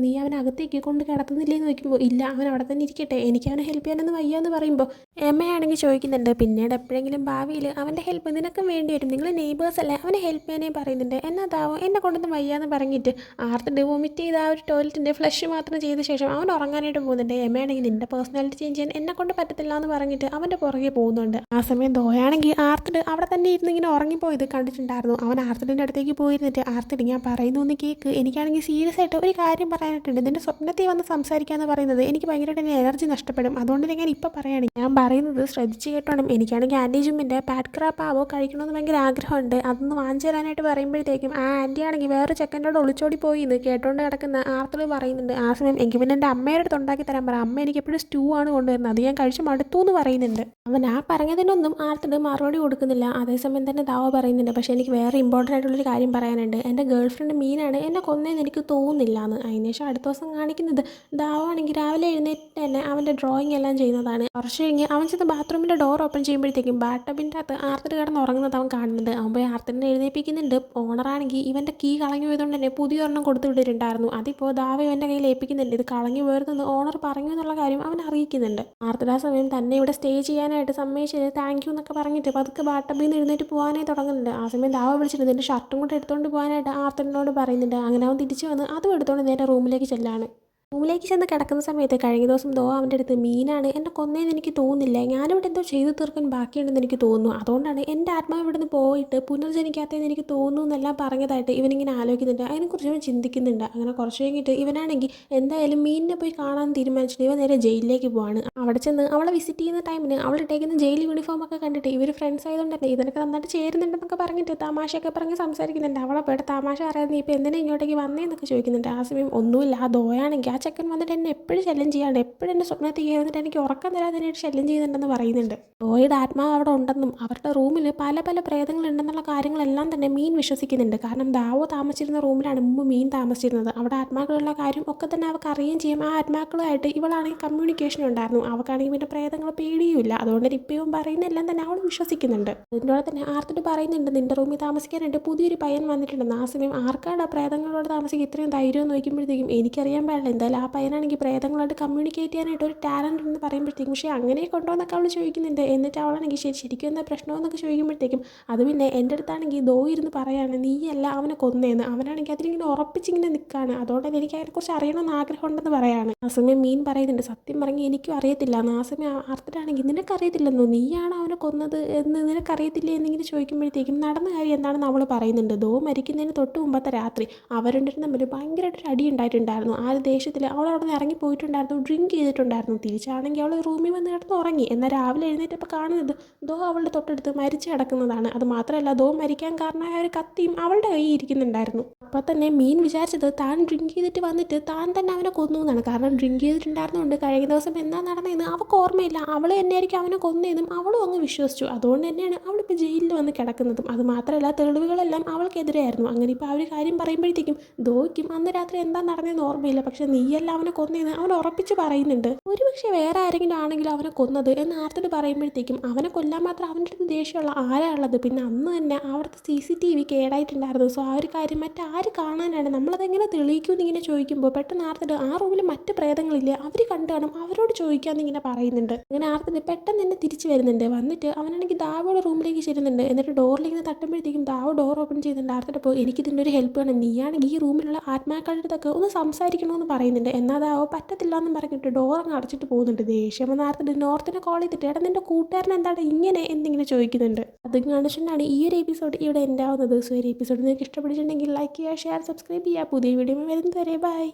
നീ അവൻ അകത്തേക്ക് കൊണ്ട് കിടത്തുന്നില്ലേന്ന് നോക്കുമ്പോൾ ഇല്ല അവൻ അവിടെ തന്നെ ഇരിക്കട്ടെ, എനിക്ക് അവനെ ഹെൽപ്പ് ചെയ്യാനൊന്നും വയ്യാന്ന് പറയുമ്പോൾ എമയാണെങ്കിൽ ചോദിക്കുന്നുണ്ട് പിന്നീട് എപ്പോഴെങ്കിലും ഭാവിയിൽ അവൻ്റെ ഹെൽപ്പ് നിനക്കും വേണ്ടി വരും, നിങ്ങൾ നെയ്ബേഴ്സ് അല്ലേ, അവനെ ഹെൽപ്പ് ചെയ്യാനേ പറയുന്നുണ്ട്. എന്നാൽ ദാവോ എന്നെ കൊണ്ടൊന്നും വയ്യാന്ന് പറഞ്ഞിട്ട് ആർത്തിട്ട് വോമിറ്റ് ചെയ്ത് ആ ഒരു ടോയ്ലറ്റിൻ്റെ ഫ്ലഷ് മാത്രം ചെയ്ത ശേഷം അവൻ ഉറങ്ങാനായിട്ട് പോകുന്നുണ്ട്. എമയാണെങ്കിൽ നിന്റെ പേഴ്സണാലിറ്റി ചേഞ്ച് ചെയ്യാൻ എന്നെ കൊണ്ട് പറ്റത്തില്ല എന്ന് പറഞ്ഞിട്ട് അവൻ്റെ പുറകെ പോകുന്നുണ്ട്. ആ സമയം ദോയാണെങ്കിൽ ആർത്തിട്ട് അവിടെ തന്നെ ഇരുന്ന് ഇങ്ങനെ ഉറങ്ങിപ്പോയത് കണ്ടിട്ടുണ്ടായിരുന്നു. അവൻ ആർത്തിൻ്റെ അടുത്തേക്ക് പോയിരുന്നിട്ട് ആർത്തിട്ട് ഞാൻ പറയുന്നു ഒന്ന് കേക്ക്, എനിക്കാണെങ്കിൽ സീരിയസ് ആയിട്ട് ഒരു കാര്യം പറയാനായിട്ടുണ്ട്, നിന്റെ സ്വപ്നത്തിൽ വന്ന് സംസാരിക്കാന്ന് പറയുന്നത് എനിക്ക് ഭയങ്കരമായിട്ട് എനർജി നഷ്ടപ്പെടും, അതുകൊണ്ട് ഞാൻ ഇപ്പോൾ പറയുകയാണ്, ഞാൻ പറയുന്നത് ശ്രദ്ധിച്ച് കേട്ടോണം. എനിക്കാണെങ്കിൽ ആൻറ്റി ജിമ്മിൻ്റെ പാറ്റ് ക്രാപ്പ് ആവോ കഴിക്കണമെന്ന് ഭയങ്കര ആഗ്രഹമുണ്ട്, അതൊന്ന് വാങ്ങിച്ചു തരാനായിട്ട് പറയുമ്പോഴത്തേക്കും ആ ആൻറ്റി ആണെങ്കിൽ വേറെ ചെക്കൻ്റെ ഒളിച്ചോടി പോയി എന്ന് കേട്ടോണ്ട് കിടക്കുന്ന ആർത്തിൽ പറയുന്നുണ്ട്. ആ സമയം എനിക്ക് പിന്നെ എൻ്റെ അമ്മയുടെ അടുത്ത് ഉണ്ടാക്കി തരാൻ പറ, അമ്മ എനിക്ക് എപ്പോഴും സ്റ്റൂ ആണ് കൊണ്ടുവരുന്നത്, അത് ഞാൻ കഴിച്ച് മടുത്തു എന്ന് പറയുന്നുണ്ട്. അവൻ ആ പറഞ്ഞതിനൊന്നും ആർത്തിട്ട് മറുപടി കൊടുക്കുന്നില്ല. അതേസമയം തന്നെ ദാവ പറയുന്നുണ്ട് പക്ഷേ എനിക്ക് വേറെ ഇമ്പോർട്ടൻ്റ് ആയിട്ടുള്ളൊരു കാര്യം പറയാനുണ്ട്, എൻ്റെ ഗേൾ ഫ്രണ്ട് മീനാണ് എന്നെ കൊന്നതെന്ന് എനിക്ക് തോന്നുന്നില്ല എന്ന്. അതിനുശേഷം അടുത്ത ദിവസം കാണിക്കുന്നത് ദാവ ആണെങ്കിൽ രാവിലെ എഴുന്നേറ്റ് തന്നെ അവൻ്റെ ഡ്രോയിങ് എല്ലാം ചെയ്യുന്നതാണ്. കുറച്ച് കഴിഞ്ഞ് അവൻ ചെന്ന് ബാത്റൂമിൻ്റെ ഡോർ ഓപ്പൺ ചെയ്യുമ്പോഴത്തേക്കും ബാട്ടബിൻ്റെ അകത്ത് ആർത്തിട്ട് കിടന്ന് ഉറങ്ങുന്നത് അവൻ കാണുന്നുണ്ട്. അവൻ പോയി ആർത്തിനെ എഴുന്നേൽപ്പിക്കുന്നുണ്ട്. ഓണറാണെങ്കിൽ ഇവൻ്റെ കീ കളഞ്ഞു പോയതുകൊണ്ട് തന്നെ പുതിയ ഒരെണ്ണം കൊടുത്തു കൊടുത്തു വിട്ടിട്ടുണ്ടായിരുന്നു. അതിപ്പോൾ ദാവ എൻ്റെ കയ്യിൽ ഏൽപ്പിക്കുന്നുണ്ട്. ഇത് കളഞ്ഞു പോരുന്നെന്ന് ഓണർ പറഞ്ഞു എന്നുള്ള കാര്യം അവൻ അറിയിക്കുന്നുണ്ട്. ആർത്തർ ആ സമയം തന്നെ ഇവിടെ സ്റ്റേ ചെയ്യാനായിട്ട് സമ്മതിച്ചത് താങ്ക് യു എന്നൊക്കെ പറഞ്ഞിട്ട് പതുക്കെ ബാട്ടബിൽ നിന്ന് എഴുന്നേറ്റ് പോകാനായി തുടങ്ങുന്നുണ്ട്. ആ സമയം ദാവ വിളിച്ചിട്ട് നിന്റെ ഷർട്ടും കൂടെ എടുത്തുകൊണ്ട് പോകാനായിട്ട് ആർത്തറിനോട് പറയുന്നുണ്ട്. അങ്ങനെ അവൻ തിരിച്ചു വന്ന് അതും എടുത്തുകൊണ്ട് നേരെ റൂമിലേക്ക് ചെല്ലാണ്. റൂമിലേക്ക് ചെന്ന് കിടക്കുന്ന സമയത്ത് കഴിഞ്ഞ ദിവസം ദോ അവൻ്റെ അടുത്ത് മീനാണ് എന്നെ കൊന്നതെന്ന് എനിക്ക് തോന്നുന്നില്ല, ഞാനിവിടെ എന്തോ ചെയ്തു തീർക്കാൻ ബാക്കിയുണ്ടെന്ന് എനിക്ക് തോന്നുന്നു, അതുകൊണ്ടാണ് എൻ്റെ ആത്മാവ് ഇവിടെ നിന്ന് പോയിട്ട് പുനർജനിക്കാത്തതെന്ന് എനിക്ക് തോന്നുന്നു എന്നെല്ലാം പറഞ്ഞതായിട്ട് ഇവനിങ്ങനെ ആലോചിക്കുന്നുണ്ട്. അതിനെക്കുറിച്ച് ഇവൻ ചിന്തിക്കുന്നുണ്ട്. അങ്ങനെ കുറച്ച് കഴിഞ്ഞിട്ട് ഇവനാണെങ്കിൽ എന്തായാലും മീനിനെ പോയി കാണാൻ തീരുമാനിച്ചിട്ട് ഇവൻ നേരെ ജയിലിലേക്ക് പോവാണ്. അവിടെ ചെന്ന് അവളെ വിസിറ്റ് ചെയ്യുന്ന ടൈമിന് അവൾ ഇട്ടേക്കുന്ന ജയിൽ യൂണിഫോം ഒക്കെ കണ്ടിട്ട് ഇവർ ഫ്രണ്ട്സ് ആയതുകൊണ്ട് തന്നെ ഇതിനൊക്കെ നന്നായിട്ട് ചേരുന്നുണ്ടെന്നൊക്കെ പറഞ്ഞിട്ട് തമാശയൊക്കെ പറഞ്ഞ് സംസാരിക്കുന്നുണ്ട്. അവളെ പോയിട്ട് തമാശ പറയാതെ നീ ഇപ്പോൾ എന്തിനാ ഇങ്ങോട്ടേക്ക് വന്നേന്നൊക്കെ ചോദിക്കുന്നുണ്ട്. ആ സമയം ഒന്നുമില്ല, ആ ദോയാണെങ്കിൽ ആ ചെക്കൻ വന്നിട്ട് എന്നെ എപ്പോഴും ശല്യം ചെയ്യാണ്ട് എപ്പോഴും എൻ്റെ സ്വപ്നത്തിൽ കയറുന്നിട്ട് എനിക്ക് ഉറക്കം തരാതെ തന്നെ ശല്യം ചെയ്യുന്നുണ്ടെന്ന് പറയുന്നുണ്ട്. ദോയുടെ ആത്മാവ് അവിടെ ഉണ്ടെന്നും അവരുടെ റൂമിൽ പല പല പ്രേതങ്ങളുണ്ടെന്നുള്ള കാര്യങ്ങളെല്ലാം തന്നെ മീൻ വിശ്വസിക്കുന്നുണ്ട്. കാരണം ദാവോ താമസിച്ചിരുന്ന റൂമിലാണ് മുമ്പ് മീൻ താമസിച്ചിരുന്നത്. അവിടെ ആത്മാക്കളുള്ള കാര്യം ഒക്കെ തന്നെ അവർക്ക് അറിയുകയും ചെയ്യും. ആ ആത്മാക്കളുമായിട്ട് ഇവളാണെങ്കിൽ കമ്മ്യൂണിക്കേഷൻ ഉണ്ടായിരുന്നു. അവൾക്കാണെങ്കിൽ പിന്നെ പ്രേതങ്ങളെ പേടിയുമില്ല. അതുകൊണ്ട് തന്നെ ഇപ്പം പറയുന്ന എല്ലാം തന്നെ അവൾ വിശ്വസിക്കുന്നുണ്ട്. അതിനോടെ തന്നെ ആർത്തിട്ട് പറയുന്നുണ്ട് നിന്റെ റൂമിൽ താമസിക്കാനായിട്ട് പുതിയൊരു പയ്യൻ വന്നിട്ടുണ്ടെന്ന്. ആ സമയം ആർക്കാണ് ആ പ്രേതങ്ങളോട് താമസിക്കുക ഇത്രയും ധൈര്യം എന്ന് നോക്കുമ്പോഴത്തേക്കും എനിക്കറിയാൻ പാടില്ല, എന്തായാലും ആ പയ്യനാണെങ്കിൽ പ്രേതങ്ങളായിട്ട് കമ്മ്യൂണിക്കേറ്റ് ചെയ്യാനായിട്ട് ഒരു ടാലൻറ്റ് ഉണ്ടെന്ന് പറയുമ്പോഴത്തേക്കും പക്ഷേ അങ്ങനെ കൊണ്ടുവന്നൊക്കെ അവൾ ചോദിക്കുന്നുണ്ട്. എന്നിട്ട് അവളാണെങ്കിൽ ശരിക്കും എന്താ പ്രശ്നമെന്നൊക്കെ ചോദിക്കുമ്പോഴത്തേക്കും അത് പിന്നെ എൻ്റെ അടുത്താണെങ്കിൽ ദോ ഇരുന്ന് പറയാണ് നീയല്ല അവനെ കൊന്നേന്ന്. അവനാണെങ്കിൽ അതിലിങ്ങനെ ഉറപ്പിച്ചിങ്ങനെ നിൽക്കുകയാണ്. അതുകൊണ്ട് തന്നെ എനിക്ക് അതിനെക്കുറിച്ച് അറിയണമെന്ന് ആഗ്രഹം ഉണ്ടെന്ന് പറയാണ്. ആ സമയം മീൻ പറയുന്നുണ്ട് സത്യം പറഞ്ഞ് എനിക്കും അറിയത്തില്ല എന്ന്. ആ സമയം ആർത്തിട്ടാണെങ്കിൽ നിനക്കറിയത്തില്ലെന്നോ, നീയാണ് അവനെ കൊന്നത് എന്ന് നിനക്കറിയത്തില്ലേ എന്നിങ്ങനെ ചോദിക്കുമ്പോഴത്തേക്കും നടന്ന കാര്യം എന്താണെന്ന് അവൾ പറയുന്നുണ്ട്. ദോ മരിക്കുന്നതിന് തൊട്ട് മുമ്പത്തെ രാത്രി അവർ രണ്ടും തമ്മിൽ ഭയങ്കരമായിട്ടൊരു അടി ഉണ്ടായിട്ടുണ്ടായിരുന്നു. ആ ഒരു ദേഷ്യത്തിൽ അവൾ അവിടെ നിന്ന് ഇറങ്ങി പോയിട്ടുണ്ടായിരുന്നു, ഡ്രിങ്ക് ചെയ്തിട്ടുണ്ടായിരുന്നു. തിരിച്ചാണെങ്കിൽ അവൾ റൂമിൽ വന്ന് കിടന്ന് ഉറങ്ങി. എന്നാൽ രാവിലെ എഴുന്നേറ്റപ്പോൾ കാണുന്നത് ദോ അവളുടെ തൊട്ടടുത്ത് മരിച്ചു കിടക്കുന്നതാണ്. അത് മാത്രമല്ല ദോ മരിക്കാൻ കാരണമായ ഒരു കത്തിയും അവളുടെ കയ്യിൽ ഇരിക്കുന്നുണ്ടായിരുന്നു. അപ്പോൾ തന്നെ മീൻ വിചാരിച്ചത് താൻ ഡ്രിങ്ക് ചെയ്തിട്ട് വന്നിട്ട് താൻ തന്നെ അവനെ കൊന്നു എന്നാണ്. കാരണം ഡ്രിങ്ക് ചെയ്തിട്ടുണ്ടായിരുന്നുകൊണ്ട് കഴിഞ്ഞ ദിവസം എന്താ നടന്നതെന്ന് അവൾക്ക് ഓർമ്മയില്ല. അവൾ തന്നെയായിരിക്കും അവനെ കൊന്നതെന്നും അവളും അങ്ങ് വിശ്വസിച്ചു. അതുകൊണ്ട് തന്നെയാണ് അവളിപ്പോൾ ജയിലിൽ വന്ന് കിടക്കുന്നതും. അത് മാത്രമല്ല തെളിവുകളെല്ലാം അവൾക്കെതിരെയായിരുന്നു. അങ്ങനെ ഇപ്പോൾ ആ ഒരു കാര്യം പറയുമ്പോഴത്തേക്കും ദോയ്ക്കും അന്ന് രാത്രി എന്താ നടന്നതെന്ന് ഓർമ്മയില്ല. പക്ഷെ നീയല്ല അവനെ കൊന്നതെന്ന് അവൻ ഉറപ്പിച്ച് പറയുന്നുണ്ട്. ഒരുപക്ഷെ വേറെ ആരെങ്കിലും ആണെങ്കിലും അവനെ കൊന്നത് എന്ന് ആർത്തിട്ട് പറയുമ്പോഴത്തേക്കും അവനെ കൊല്ലാൻ മാത്രം അവൻ്റെ അടുത്ത് ദേഷ്യമുള്ള ആരാ ഉള്ളത്? പിന്നെ അന്ന് തന്നെ അവിടുത്തെ CCTV കേടായിട്ടുണ്ടായിരുന്നു. സോ ആ ഒരു കാര്യം മറ്റാര് കാണാനാണ്, നമ്മളതെങ്ങനെ തെളിയിക്കുമെന്ന് ഇങ്ങനെ ചോദിക്കുമ്പോൾ പെട്ടെന്ന് ആർത്തിട്ട് ആ റൂമിൽ മറ്റ് പ്രേതങ്ങളില്ലേ അവർ കണ്ടു കാണും, അവരോട് ചോദിക്കാമെന്ന് ഇങ്ങനെ പറയുന്നുണ്ട്. അങ്ങനെ ആർത്തിട്ട് പെട്ടെന്ന് തന്നെ തിരിച്ചു വരുന്നുണ്ട്. വന്നിട്ട് അവനാണെങ്കിൽ ദാവോയുടെ റൂമിലേക്ക് ചെല്ലുന്നുണ്ട്. എന്നിട്ട് ഡോറിലിങ്ങനെ തട്ടുമ്പോഴത്തേക്കും ദാവോ ഡോർ ഓപ്പൺ ചെയ്യുന്നുണ്ട്. ആർത്തിട്ട് അപ്പോൾ എനിക്കിതിൻ്റെ ഒരു ഹെൽപ്പ് വേണം, നീയാണെങ്കിൽ ഈ റൂമിലുള്ള ആത്മാക്കളുടെ അടുത്തൊക്കെ ഒന്ന് സംസാരിക്കണമെന്ന് പറയുന്നുണ്ട്. എന്നാൽ ദാവോ പറ്റത്തില്ല എന്നും പറഞ്ഞിട്ട് ഡോർ അങ്ങ് അടച്ചിട്ട് പോകുന്നുണ്ട്. ദേഷ്യം വന്ന് ആർത്തിട്ട് നോർത്തിനെ കോൾ ചെയ്തിട്ട് എടാ നിൻ്റെ കൂട്ടുകാരൻ എന്താണ് ഇങ്ങനെ എന്നിങ്ങനെ ചോദിക്കുന്നുണ്ട്. അത് കാണിച്ചിട്ടാണ് ഈ ഒരു എപ്പിസോഡ് ഇവിടെ എൻ്റെ ആവുന്നത്. സോ ഒരു എപ്പിസോഡ് നിങ്ങൾക്ക് ഇഷ്ടപ്പെട്ടിട്ടുണ്ടെങ്കിൽ ലൈക്ക് ചെയ്യുക, ഷെയർ, സബ്സ്ക്രൈബ് ചെയ്യുക. പുതിയ വീഡിയോ വരുന്നത് വരെ ബൈ.